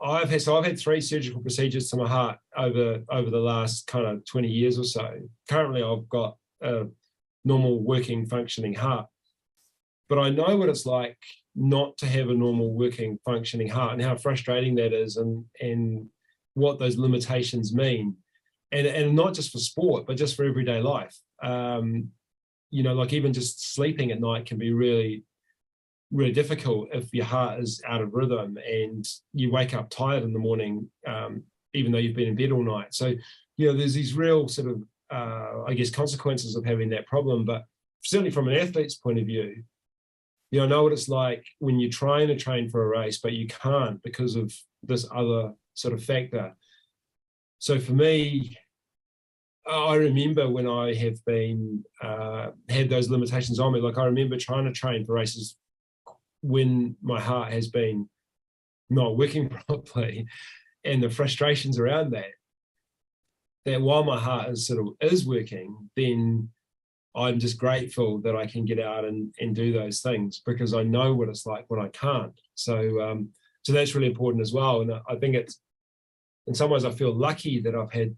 I've had 3 surgical procedures to my heart over the last kind of 20 years or so. Currently, I've got a normal working functioning heart, but I know what it's like not to have a normal working functioning heart and how frustrating that is, and what those limitations mean, and not just for sport, but just for everyday life. Like even just sleeping at night can be really difficult if your heart is out of rhythm and you wake up tired in the morning, even though you've been in bed all night. So, there's these real sort of, consequences of having that problem. But certainly from an athlete's point of view, I know what it's like when you're trying to train for a race, but you can't because of this other sort of factor. So for me, I remember when I have been, had those limitations on me, like I remember trying to train for races when my heart has been not working properly, and the frustrations around that while my heart is working, then I'm just grateful that I can get out and do those things because I know what it's like when I can't. So that's really important as well. And I think it's, in some ways, I feel lucky that I've had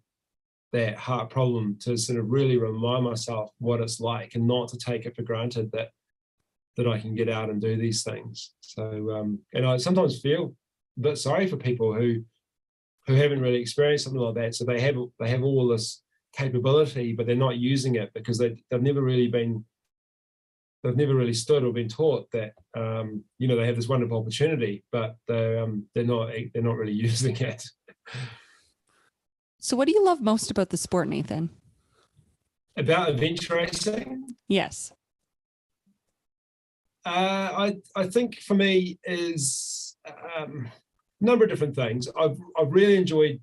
that heart problem to sort of really remind myself what it's like and not to take it for granted that I can get out and do these things. So, and I sometimes feel a bit sorry for people who haven't really experienced something like that. So they have all this capability, but they're not using it because they've never really stood or been taught that they have this wonderful opportunity, but they're not really using it. So what do you love most about the sport, Nathan? About adventure racing? Yes. I think for me is a number of different things. I've really enjoyed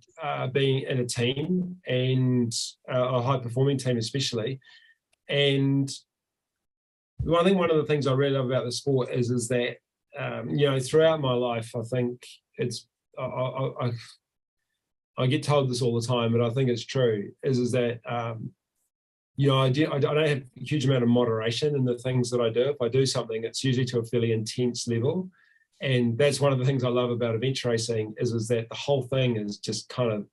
being in a team, and a high performing team especially. And I think one of the things I really love about the sport is that throughout my life, I think it's I get told this all the time, but I think it's true. Is that I don't have a huge amount of moderation in the things that I do. If I do something, it's usually to a fairly intense level. And that's one of the things I love about adventure racing is that the whole thing is just kind of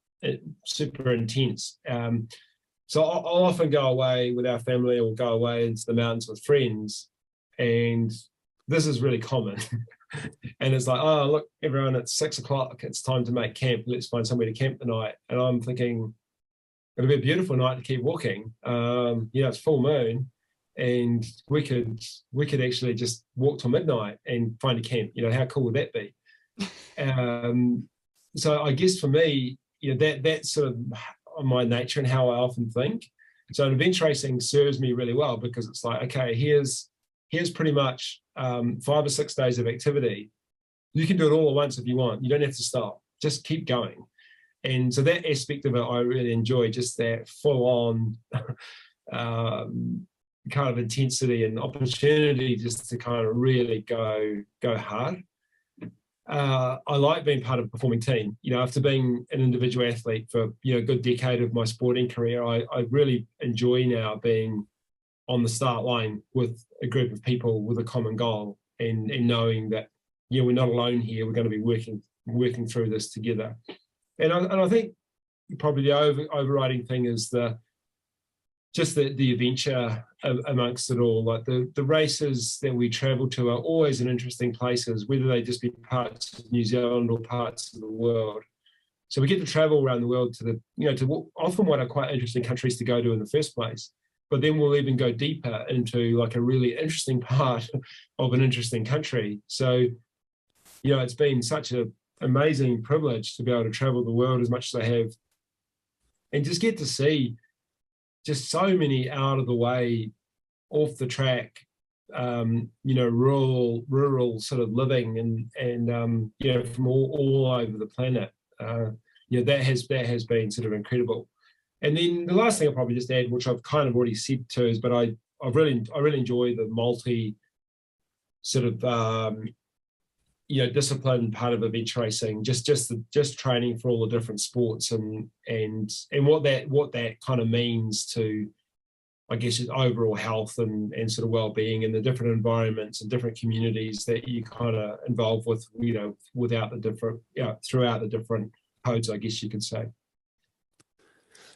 super intense. So I'll often go away with our family or go away into the mountains with friends. And this is really common. And it's like, oh, look, everyone, it's 6 o'clock. It's time to make camp. Let's find somewhere to camp tonight. And I'm thinking, it'll be a beautiful night to keep walking. It's full moon, and we could actually just walk till midnight and find a camp. How cool would that be? So I guess for me, that's sort of my nature and how I often think. So adventure racing serves me really well, because it's like, okay, here's pretty much 5 or 6 days of activity. You can do it all at once if you want. You don't have to stop. Just keep going. And so that aspect of it, I really enjoy, just that full-on kind of intensity and opportunity just to kind of really go hard. I like being part of a performing team. After being an individual athlete for a good decade of my sporting career, I really enjoy now being on the start line with a group of people with a common goal, and knowing that we're not alone here. We're going to be working through this together. And I think probably the overriding thing is the adventure amongst it all. Like the races that we travel to are always in interesting places, whether they just be parts of New Zealand or parts of the world. So we get to travel around the world to often what are quite interesting countries to go to in the first place. But then we'll even go deeper into like a really interesting part of an interesting country. So, it's been such an amazing privilege to be able to travel the world as much as I have, and just get to see just so many out of the way, off the track, rural sort of living, and from all over the planet. That has been sort of incredible. And then the last thing I'll probably just add, which I've kind of already said too, is, but I really enjoy the multi sort of discipline part of adventure racing, just training for all the different sports, and what that kind of means to, I guess, overall health and sort of well-being in the different environments and different communities that you kind of involve with, throughout the different codes, I guess you could say.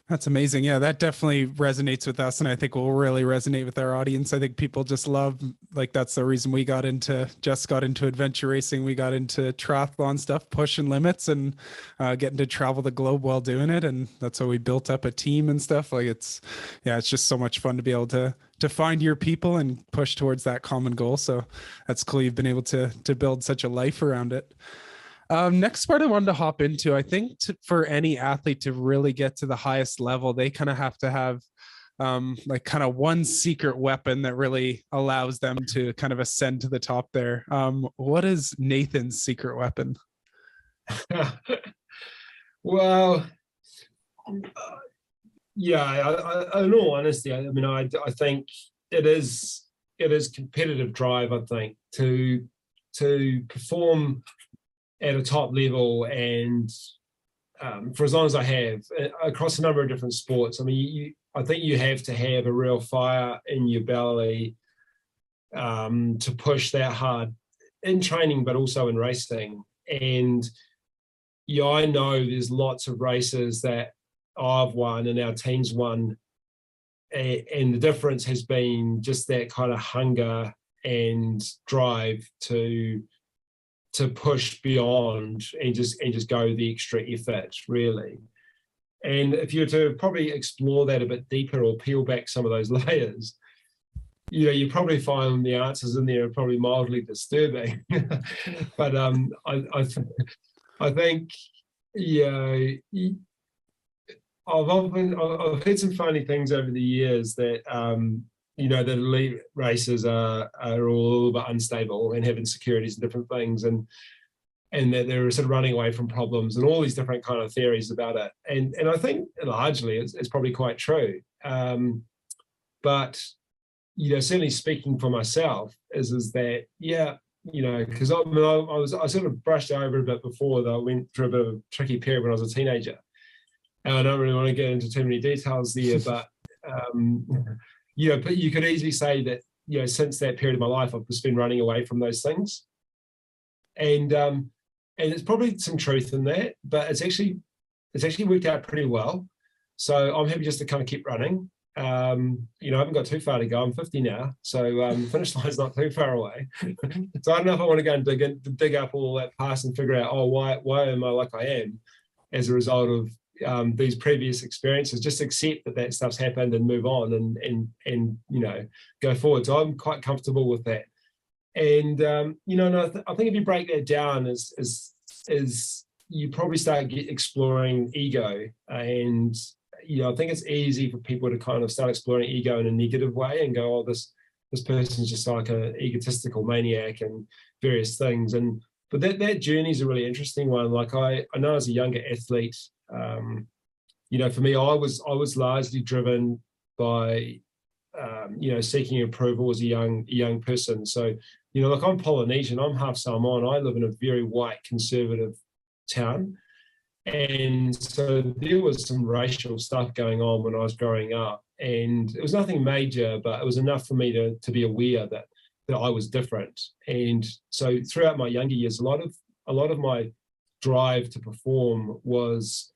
That's amazing. Yeah, that definitely resonates with us, and I think will really resonate with our audience. I think people just love, like, that's the reason we got into adventure racing. We got into triathlon stuff, pushing limits, and getting to travel the globe while doing it. And that's how we built up a team and stuff. Like, it's just so much fun to be able to find your people and push towards that common goal. So that's cool. You've been able to build such a life around it. Next part I wanted to hop into, I think for any athlete to really get to the highest level, they kind of have to have like kind of one secret weapon that really allows them to kind of ascend to the top there. What is Nathan's secret weapon? Well, in all honesty, I think it is competitive drive, I think, to perform at a top level, and for as long as I have, across a number of different sports. I think you have to have a real fire in your belly to push that hard in training, but also in racing. And I know there's lots of races that I've won and our team's won, and the difference has been just that kind of hunger and drive to push beyond and just go the extra effort, really. And if you were to probably explore that a bit deeper or peel back some of those layers, you probably find the answers in there are probably mildly disturbing. But I think I've heard some funny things over the years that that elite racers are all a little bit unstable and have insecurities and different things, and that they're sort of running away from problems and all these different kind of theories about it. And I think largely it's probably quite true. But certainly speaking for myself is that because I sort of brushed over a bit before that I went through a bit of a tricky period when I was a teenager. And I don't really want to get into too many details there, but but you could easily say that, since that period of my life, I've just been running away from those things. And it's probably some truth in that, but it's actually worked out pretty well. So I'm happy just to kind of keep running. You know, I haven't got too far to go. I'm 50 now, so the finish line's not too far away. So I don't know if I want to go and dig up all that past and figure out, oh, why am I like I am as a result of these previous experiences. Just accept that stuff's happened and move on and you know, go forward. So I'm quite comfortable with that. And you know, and I think if you break that down, is you probably start exploring ego. And you know, I think it's easy for people to kind of start exploring ego in a negative way and go, oh, this person's just like an egotistical maniac and various things. But that journey is a really interesting one. Like I know as a younger athlete, you know, for me, I was largely driven by you know, seeking approval as a young person. So, you know, like I'm Polynesian, I'm half Samoan. I live in a very white conservative town. And so there was some racial stuff going on when I was growing up, and it was nothing major, but it was enough for me to be aware that I was different. And so throughout my younger years, a lot of my drive to perform was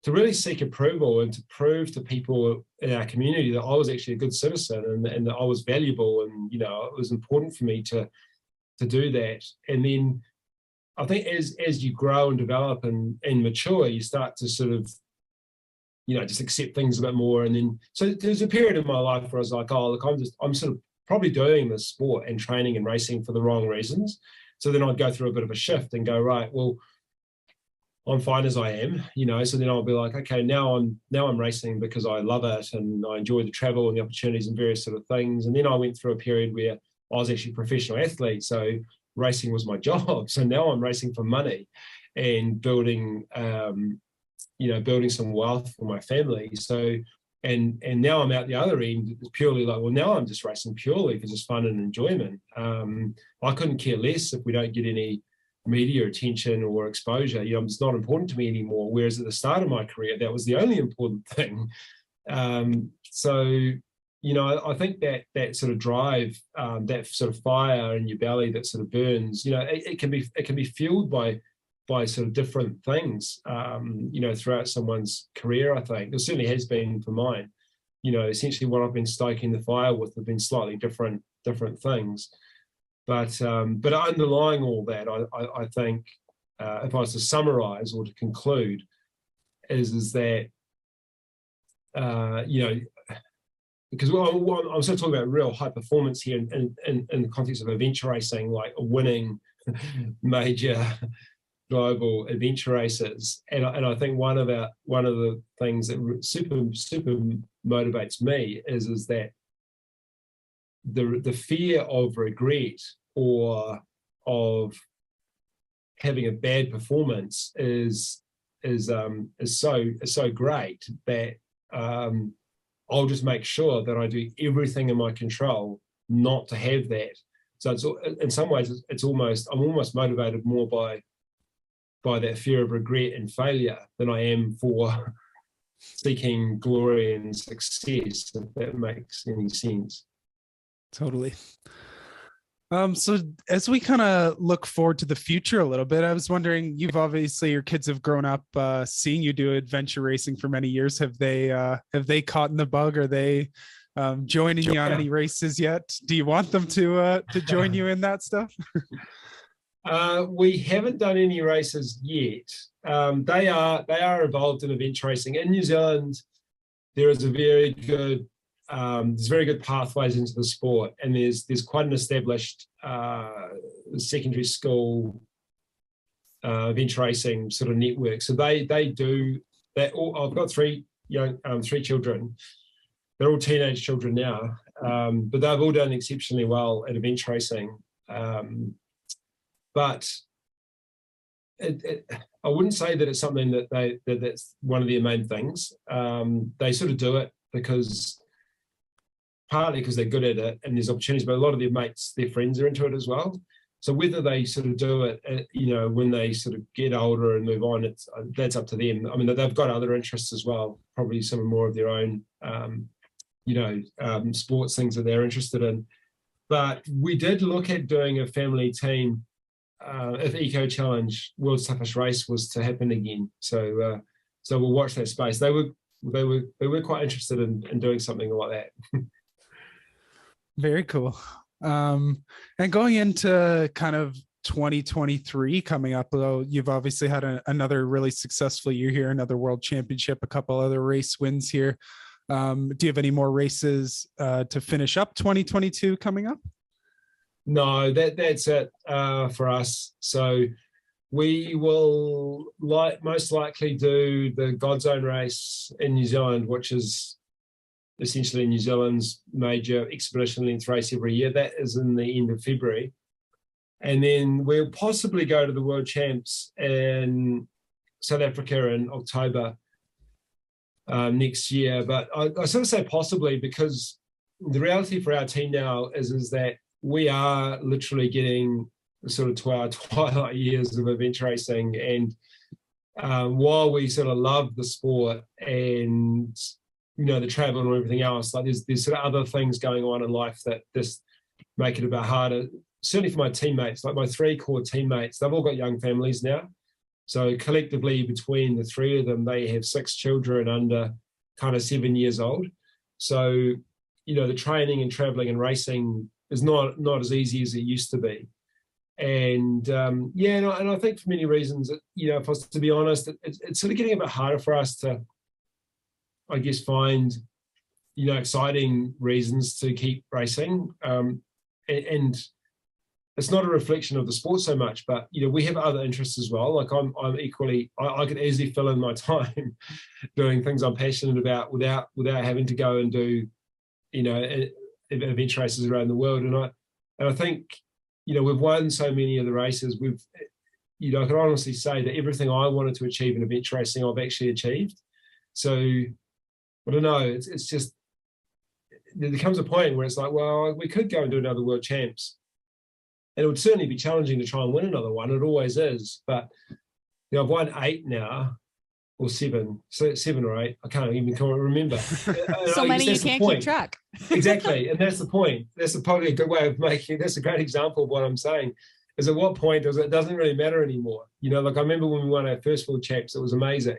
to really seek approval and to prove to people in our community that I was actually a good citizen and that I was valuable, and you know, it was important for me to do that. And then I think as you grow and develop and mature, you start to sort of, you know, just accept things a bit more. And then, so there's a period in my life where I was like, oh, look, I'm sort of probably doing this sport and training and racing for the wrong reasons. So then I'd go through a bit of a shift and go, right, well, I'm fine as I am, you know. So then I'll be like, okay, now I'm racing because I love it and I enjoy the travel and the opportunities and various sort of things. And then I went through a period where I was actually a professional athlete, so racing was my job. So now I'm racing for money and building, you know, building some wealth for my family. So, and now I'm out the other end. It's purely like, well, now I'm just racing purely for just fun and enjoyment. I couldn't care less if we don't get any media attention or exposure. You know, it's not important to me anymore. Whereas at the start of my career, that was the only important thing. So, you know, I think that sort of drive, that sort of fire in your belly that sort of burns, you know, it can be fueled by sort of different things, you know, throughout someone's career. I think it certainly has been for mine. You know, essentially what I've been stoking the fire with have been slightly different things. But underlying all that, I think, if I was to summarize or to conclude, is that, you know, because I'm sort of talking about real high performance here in the context of adventure racing, like winning major global adventure races. And I think one of the things that super motivates me is that the fear of regret or of having a bad performance is so great that I'll just make sure that I do everything in my control not to have that. So it's, in some ways, I'm almost motivated more by that fear of regret and failure than I am for seeking glory and success, if that makes any sense. Totally. So as we kind of look forward to the future a little bit, I was wondering, your kids have grown up seeing you do adventure racing for many years. Have they caught in the bug? Are they joining you on any races yet? Do you want them to join you in that stuff? We haven't done any races yet. They are involved in adventure racing in New Zealand. There is there's very good pathways into the sport, and there's quite an established secondary school adventure racing sort of network. So they do that. I've got three children. They're all teenage children now, but they've all done exceptionally well at adventure racing. But I wouldn't say that it's something that's one of their main things. They sort of do it partly because they're good at it and there's opportunities, but a lot of their mates, their friends are into it as well. So whether they sort of do it, you know, when they sort of get older and move on, that's up to them. I mean, they've got other interests as well, probably some more of their own, sports things that they're interested in. But we did look at doing a family team if Eco Challenge World's Toughest Race was to happen again. So we'll watch that space. They they were quite interested in doing something like that. Very cool. And going into kind of 2023 coming up, though, you've obviously had another really successful year here, another world championship, a couple other race wins here. Do you have any more races to finish up 2022 coming up? No, that's it for us. So we will most likely do the Godzone race in New Zealand, which is essentially New Zealand's major expedition length race every year. That is in the end of February. And then we'll possibly go to the World Champs in South Africa in October next year. But I sort of say possibly because the reality for our team now is that we are literally getting sort of to our twilight years of adventure racing. And while we sort of love the sport and, you know, the travel and everything else, like there's sort of other things going on in life that just make it a bit harder. Certainly for my teammates, like my 3 core teammates, they've all got young families now. So collectively between the 3 of them, they have 6 children under kind of 7 years old. So, you know, the training and traveling and racing is not as easy as it used to be. And and I think for many reasons, you know, if I was to be honest, it's sort of getting a bit harder for us to, I guess, find, you know, exciting reasons to keep racing. And it's not a reflection of the sport so much, but, you know, we have other interests as well. Like I'm equally, I could easily fill in my time doing things I'm passionate about without having to go and do, you know, adventure races around the world. And I think, you know, we've won so many of the races. You know, I can honestly say that everything I wanted to achieve in adventure racing, I've actually achieved. So I don't know. It's just, there comes a point where it's like, well, we could go and do another World Champs. And it would certainly be challenging to try and win another one. It always is. But, you know, I've won 8 now, or 7 or 8. I can't even remember. So many you can't keep track. Exactly. And that's the point. That's probably a good way of making, that's a great example of what I'm saying, is at what point it doesn't really matter anymore. You know, like I remember when we won our first World Champs, it was amazing.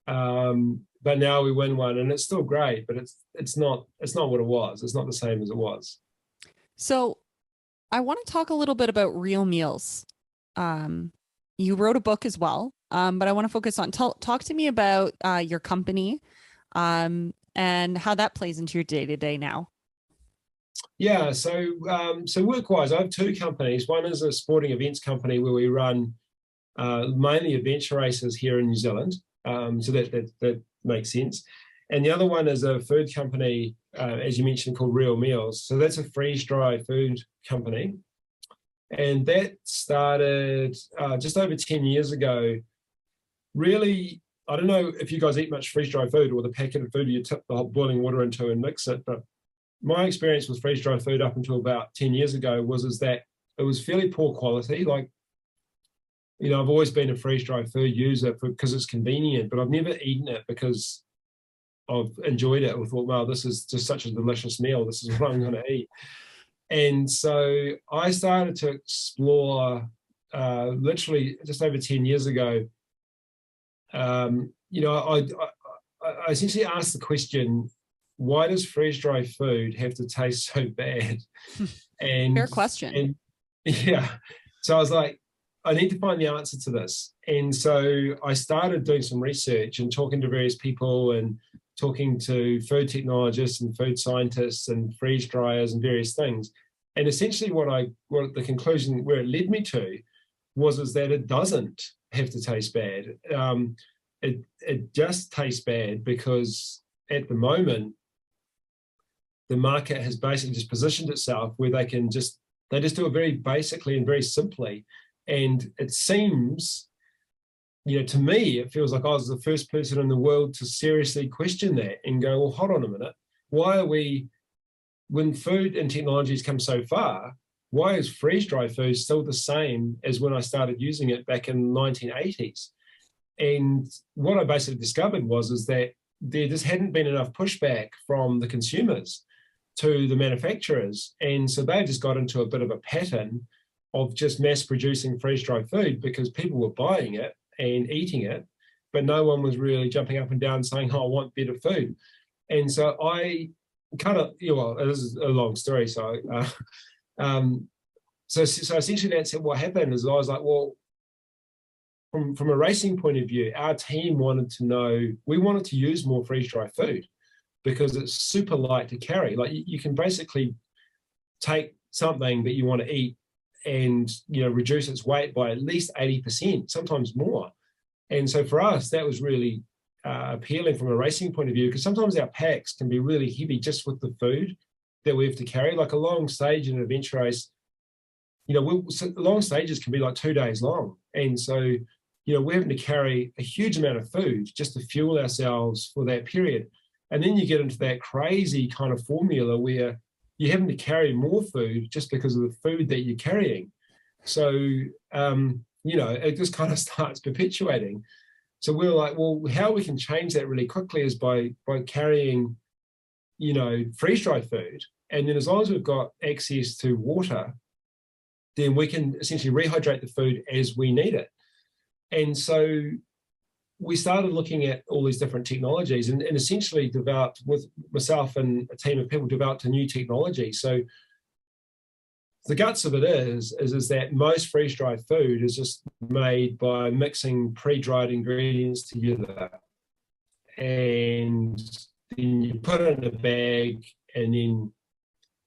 But now we win one and it's still great, but it's not what it was. It's not the same as it was. So I want to talk a little bit about Real Meals. You wrote a book as well, but I want to focus on, talk to me about your company and how that plays into your day-to-day now. Yeah, so work-wise, I have 2 companies. One is a sporting events company where we run mainly adventure races here in New Zealand. So that makes sense. And the other one is a food company, as you mentioned, called Real Meals. So that's a freeze-dry food company. And that started just over 10 years ago. Really, I don't know if you guys eat much freeze-dry food or the packeted food you tip the hot boiling water into and mix it, but my experience with freeze-dry food up until about 10 years ago was that it was fairly poor quality. Like, you know, I've always been a freeze-dry food user because it's convenient, but I've never eaten it because I've enjoyed it. I thought, wow, this is just such a delicious meal. This is what I'm going to eat. And so I started to explore literally just over 10 years ago. You know, I essentially asked the question, why does freeze-dry food have to taste so bad? And fair question. And yeah, so I was like, I need to find the answer to this. And so I started doing some research and talking to various people and talking to food technologists and food scientists and freeze dryers and various things. And essentially what the conclusion where it led me to was that it doesn't have to taste bad. It just tastes bad because at the moment, the market has basically just positioned itself where they just do it very basically and very simply. And it seems, you know, to me, it feels like I was the first person in the world to seriously question that and go, well, hold on a minute. Why are we, when food and technologies come so far, why is freeze-dry food still the same as when I started using it back in the 1980s? And what I basically discovered was that there just hadn't been enough pushback from the consumers to the manufacturers. And so they just got into a bit of a pattern of just mass producing freeze-dried food because people were buying it and eating it. but no one was really jumping up and down saying, "Oh, I want better food." And so I kind of, well, this is a long story. So, so essentially that's what happened. Is I was like, well, from a racing point of view, our team wanted to know, we wanted to use more freeze-dried food because it's super light to carry. Like you can basically take something that you want to eat and, you know, reduce its weight by at least 80%, sometimes more. And so for us, that was really appealing from a racing point of view, because sometimes our packs can be really heavy just with the food that we have to carry. Like a long stage in an adventure race, you know, long stages can be like 2 days long. And so, you know, we're having to carry a huge amount of food just to fuel ourselves for that period. And then you get into that crazy kind of formula where you're having to carry more food just because of the food that you're carrying. So, you know, it just kind of starts perpetuating. So we're like, well, how we can change that really quickly is by carrying, you know, freeze-dried food. And then as long as we've got access to water, then we can essentially rehydrate the food as we need it. And so we started looking at all these different technologies and essentially developed, with myself and a team of people, developed a new technology. So the guts of it is that most freeze-dried food is just made by mixing pre-dried ingredients together. And then you put it in a bag, and then,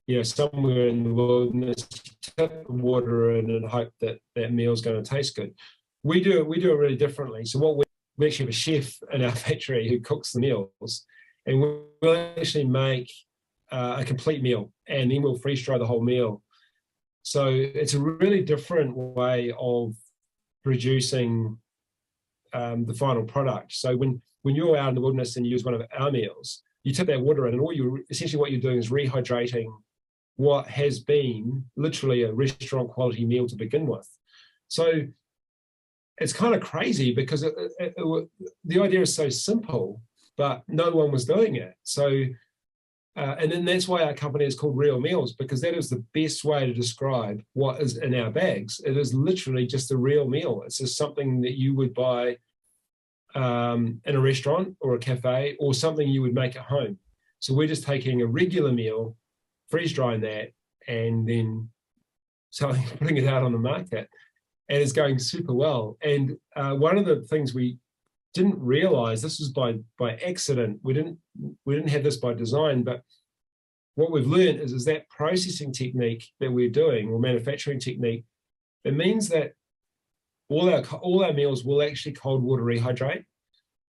you know, somewhere in the wilderness, you tip the water in and hope that that meal's going to taste good. We do it really differently. So what we actually have a chef in our factory who cooks the meals, and we'll actually make a complete meal, and then we'll freeze dry the whole meal. So it's a really different way of producing the final product. So when you're out in the wilderness and you use one of our meals, you tip that water in, and essentially what you're doing is rehydrating what has been literally a restaurant quality meal to begin with. So it's kind of crazy because the idea is so simple, but no one was doing it. So, and then that's why our company is called Real Meals, because that is the best way to describe what is in our bags. It is literally just a real meal. It's just something that you would buy in a restaurant or a cafe, or something you would make at home. So we're just taking a regular meal, freeze drying that, and then putting it out on the market. And it's going super well. And one of the things we didn't realize, this was by accident, we didn't have this by design, but what we've learned is that processing technique that we're doing, or manufacturing technique, it means that all our meals will actually cold water rehydrate,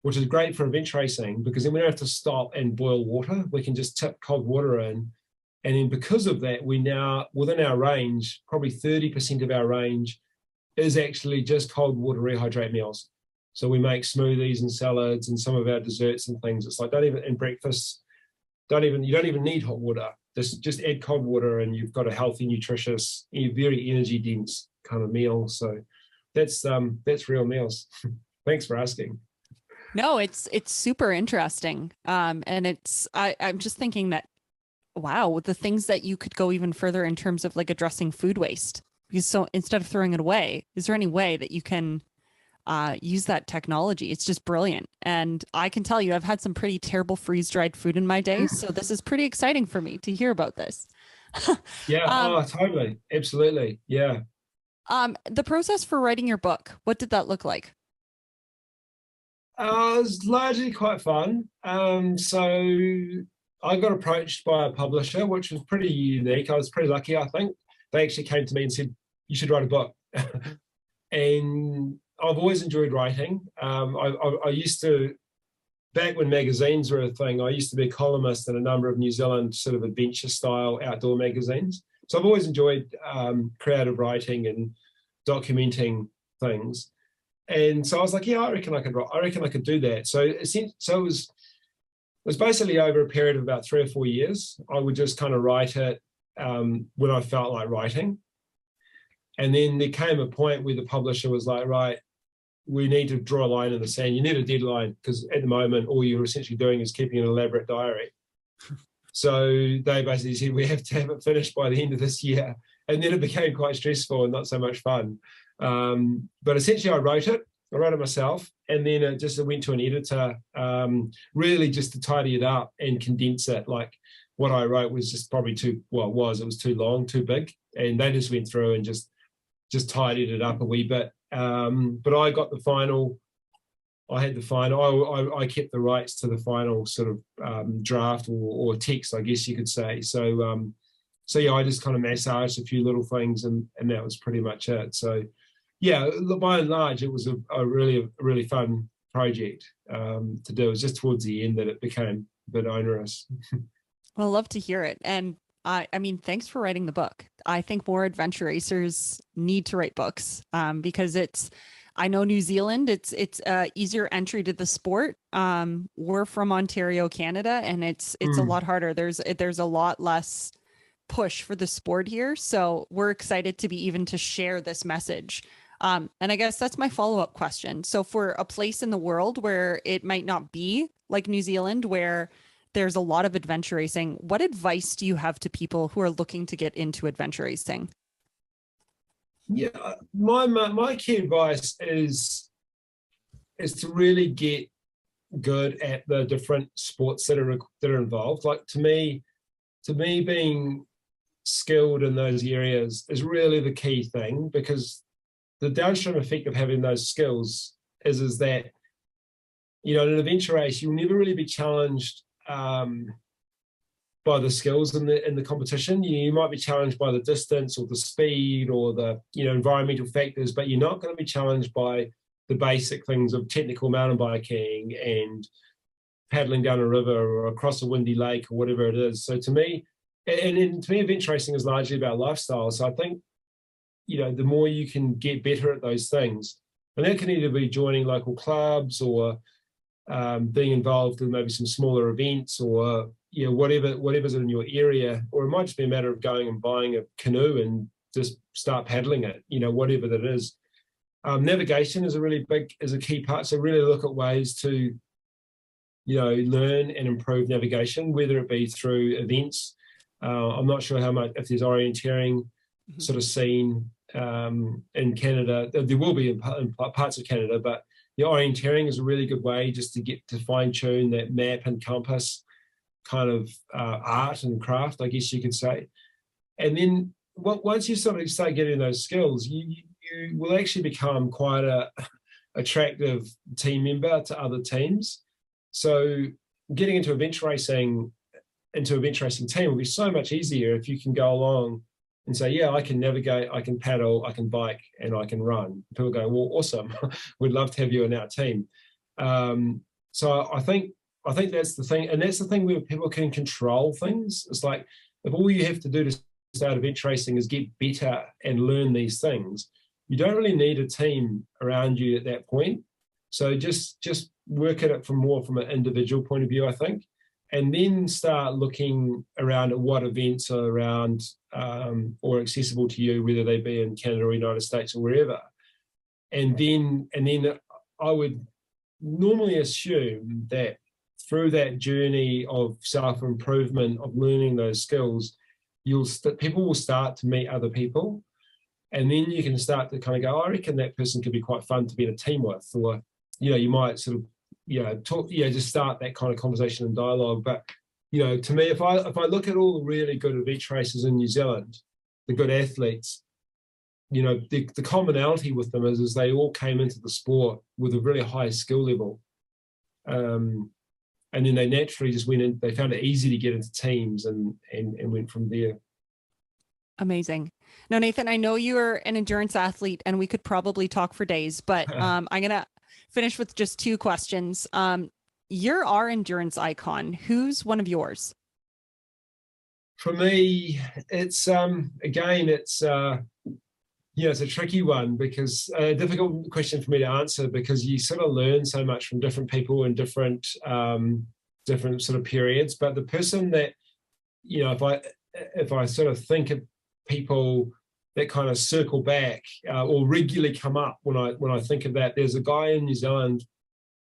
which is great for adventure racing, because then we don't have to stop and boil water. We can just tip cold water in. And then because of that, we now, within our range, probably 30% of our range is actually just cold water rehydrate meals. So we make smoothies and salads and some of our desserts and things. It's like, in breakfast, you don't even need hot water. Just add cold water and you've got a healthy, nutritious, very energy dense kind of meal. So that's Real Meals. Thanks for asking. No, it's super interesting. And I'm just thinking that, wow, the things that you could go even further in terms of like addressing food waste. Because so instead of throwing it away, is there any way that you can use that technology? It's just brilliant. And I can tell you, I've had some pretty terrible freeze-dried food in my day. So this is pretty exciting for me to hear about this. Yeah, totally. Absolutely. Yeah. The process for writing your book, what did that look like? It was largely quite fun. So I got approached by a publisher, which was pretty unique. I was pretty lucky, I think. They actually came to me and said, you should write a book. And I've always enjoyed writing. I used to, back when magazines were a thing, I used to be a columnist in a number of New Zealand sort of adventure style outdoor magazines. So I've always enjoyed creative writing and documenting things. And so I was like, yeah, I reckon I could do that. So it was basically over a period of about 3 or 4 years. I would just kind of write it when I felt like writing. And then there came a point where the publisher was like, right, we need to draw a line in the sand. You need a deadline, because at the moment, all you're essentially doing is keeping an elaborate diary. So they basically said, we have to have it finished by the end of this year. And then it became quite stressful and not so much fun. But essentially I wrote it myself. and then it went to an editor, really just to tidy it up and condense it. Like what I wrote was just probably it was too long, too big, and they just went through and just tidied it up a wee bit. But I got the final. I had the final. I kept the rights to the final sort of draft or text, I guess you could say. So yeah, I just kind of massaged a few little things, and that was pretty much it. So yeah, by and large, it was a really fun project to do. It was just towards the end that it became a bit onerous. Well, I love to hear it. And I mean, thanks for writing the book. I think more adventure racers need to write books because I know New Zealand, it's easier entry to the sport. We're from Ontario, Canada, and it's a lot harder. There's a lot less push for the sport here. So we're excited to share this message. And I guess that's my follow-up question. So for a place in the world where it might not be like New Zealand, where there's a lot of adventure racing, what advice do you have to people who are looking to get into adventure racing? Yeah, my key advice is to really get good at the different sports that are involved. Like to me, being skilled in those areas is really the key thing, because the downstream effect of having those skills is that, in an adventure race, you'll never really be challenged by the skills in the competition. You might be challenged by the distance or the speed or the environmental factors, but you're not going to be challenged by the basic things of technical mountain biking and paddling down a river or across a windy lake or whatever it is. So to me, adventure racing is largely about lifestyle. So I think the more you can get better at those things, and that can either be joining local clubs or being involved in maybe some smaller events or whatever's in your area, or it might just be a matter of going and buying a canoe and just start paddling it, whatever that is. Navigation is a key part. So really look at ways to, learn and improve navigation, whether it be through events. I'm not sure how much, if there's orienteering sort of scene in Canada. There will be in parts of Canada, but orienteering is a really good way just to get to fine tune that map and compass kind of art and craft, I guess you could say. And then once you sort of start getting those skills, you will actually become quite a attractive team member to other teams. So getting into a venture racing team will be so much easier if you can go along and say, yeah, I can navigate, I can paddle, I can bike, and I can run. People go, well, awesome. We'd love to have you in our team. So I think that's the thing. And that's the thing where people can control things. It's like, if all you have to do to start adventure racing is get better and learn these things, you don't really need a team around you at that point. So just work at it from an individual point of view, I think. And then start looking around at what events are around or accessible to you, whether they be in Canada or United States or wherever. And then I would normally assume that through that journey of self-improvement, of learning those skills, people will start to meet other people. And then you can start to kind of go, I reckon that person could be quite fun to be in a team with, or, you might sort of talk, just start that kind of conversation and dialogue. But, to me, if I look at all the really good adventure racers in New Zealand, the good athletes, the commonality with them is they all came into the sport with a really high skill level. And then they naturally just went in, they found it easy to get into teams and went from there. Amazing. Now, Nathan, I know you're an endurance athlete and we could probably talk for days, but I'm going to finish with just two questions. You're our endurance icon. Who's one of yours? For me, it's again, it's it's a tricky one, because a difficult question for me to answer, because you sort of learn so much from different people in different sort of periods. But the person that, if I sort of think of people that kind of circle back or regularly come up when I think of that, there's a guy in New Zealand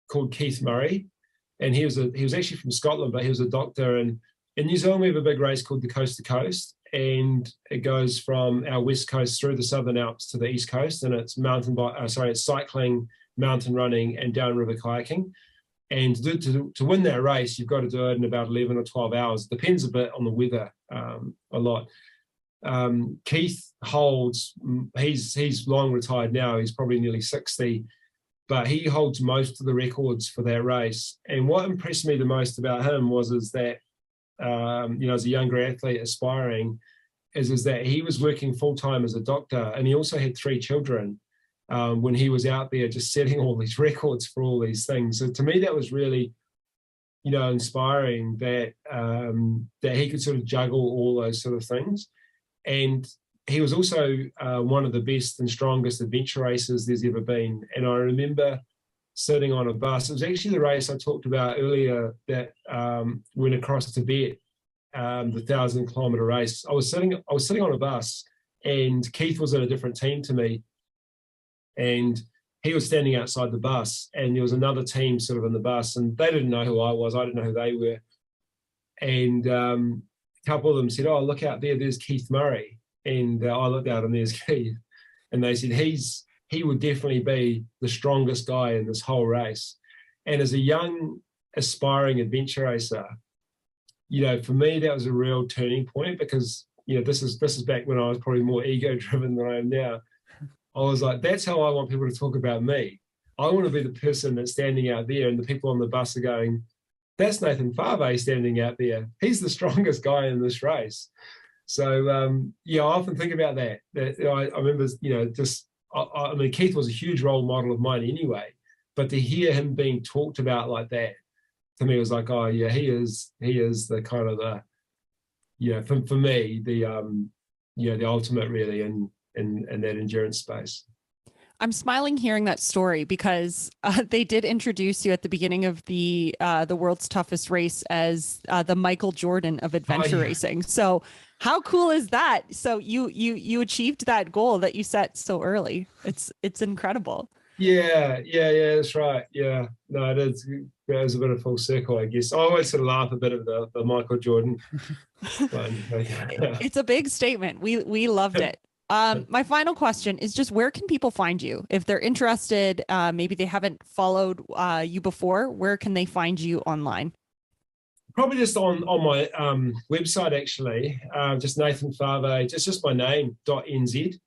called Keith Murray, and he was actually from Scotland, but he was a doctor. And in New Zealand, we have a big race called the Coast to Coast, and it goes from our west coast through the Southern Alps to the east coast, and it's it's cycling mountain running, and downriver kayaking. And to win that race, you've got to do it in about 11 or 12 hours. Depends a bit on the weather, a lot. Keith holds, he's long retired now, he's probably nearly 60, but he holds most of the records for that race. And what impressed me the most about him is that, as a younger athlete aspiring, is that he was working full-time as a doctor, and he also had 3 children when he was out there just setting all these records for all these things. So to me, that was really, inspiring that that he could sort of juggle all those sort of things. And he was also one of the best and strongest adventure racers there's ever been. And I remember sitting on a bus. It was actually the race I talked about earlier that went across Tibet, the 1,000-kilometer race. I was sitting on a bus, and Keith was in a different team to me, and he was standing outside the bus, and there was another team sort of in the bus, and they didn't know who I was. I didn't know who they were. And a couple of them said, "Oh, look out there, there's Keith Murray." And I looked out, and there's Keith. And they said, he would definitely be the strongest guy in this whole race. And as a young, aspiring adventure racer, for me, that was a real turning point, because, this is back when I was probably more ego-driven than I am now. I was like, that's how I want people to talk about me. I want to be the person that's standing out there, and the people on the bus are going, "That's Nathan Fave standing out there. He's the strongest guy in this race." So, I often think about that. I remember, I mean, Keith was a huge role model of mine anyway, but to hear him being talked about like that, to me, was like, oh yeah, he is the kind of for me, the ultimate really in that endurance space. I'm smiling hearing that story, because they did introduce you at the beginning of the world's toughest race as the Michael Jordan of adventure racing. So how cool is that? So you achieved that goal that you set so early. It's incredible. Yeah, that's right. Yeah, no, it is. It was a bit of full circle, I guess. I always sort of laugh a bit of the Michael Jordan. It's a big statement. We loved it. My final question is just, where can people find you if they're interested? Maybe they haven't followed you before. Where can they find you online? Probably just on my website, actually. Just Nathan Fave, just my name, .nz.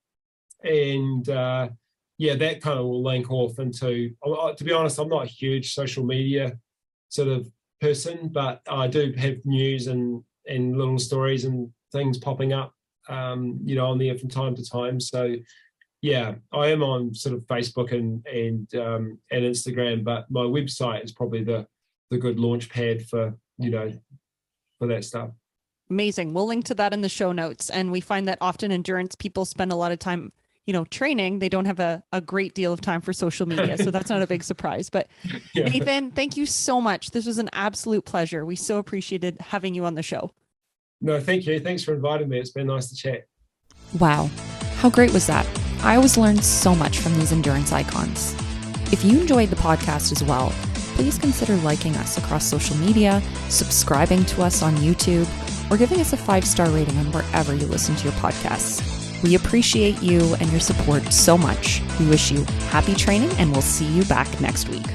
And that kind of will link off into, to be honest, I'm not a huge social media sort of person, but I do have news and little stories and things popping up on there from time to time. So yeah, I am on sort of Facebook and Instagram, but my website is probably the good launch pad for that stuff. Amazing. We'll link to that in the show notes. And we find that often endurance people spend a lot of time training. They don't have a great deal of time for social media, so that's not a big surprise. But yeah. Nathan, thank you so much. This was an absolute pleasure. We so appreciated having you on the show. No, thank you. Thanks for inviting me. It's been nice to chat. Wow. How great was that? I always learn so much from these endurance icons. If you enjoyed the podcast as well, please consider liking us across social media, subscribing to us on YouTube, or giving us a 5-star rating on wherever you listen to your podcasts. We appreciate you and your support so much. We wish you happy training, and we'll see you back next week.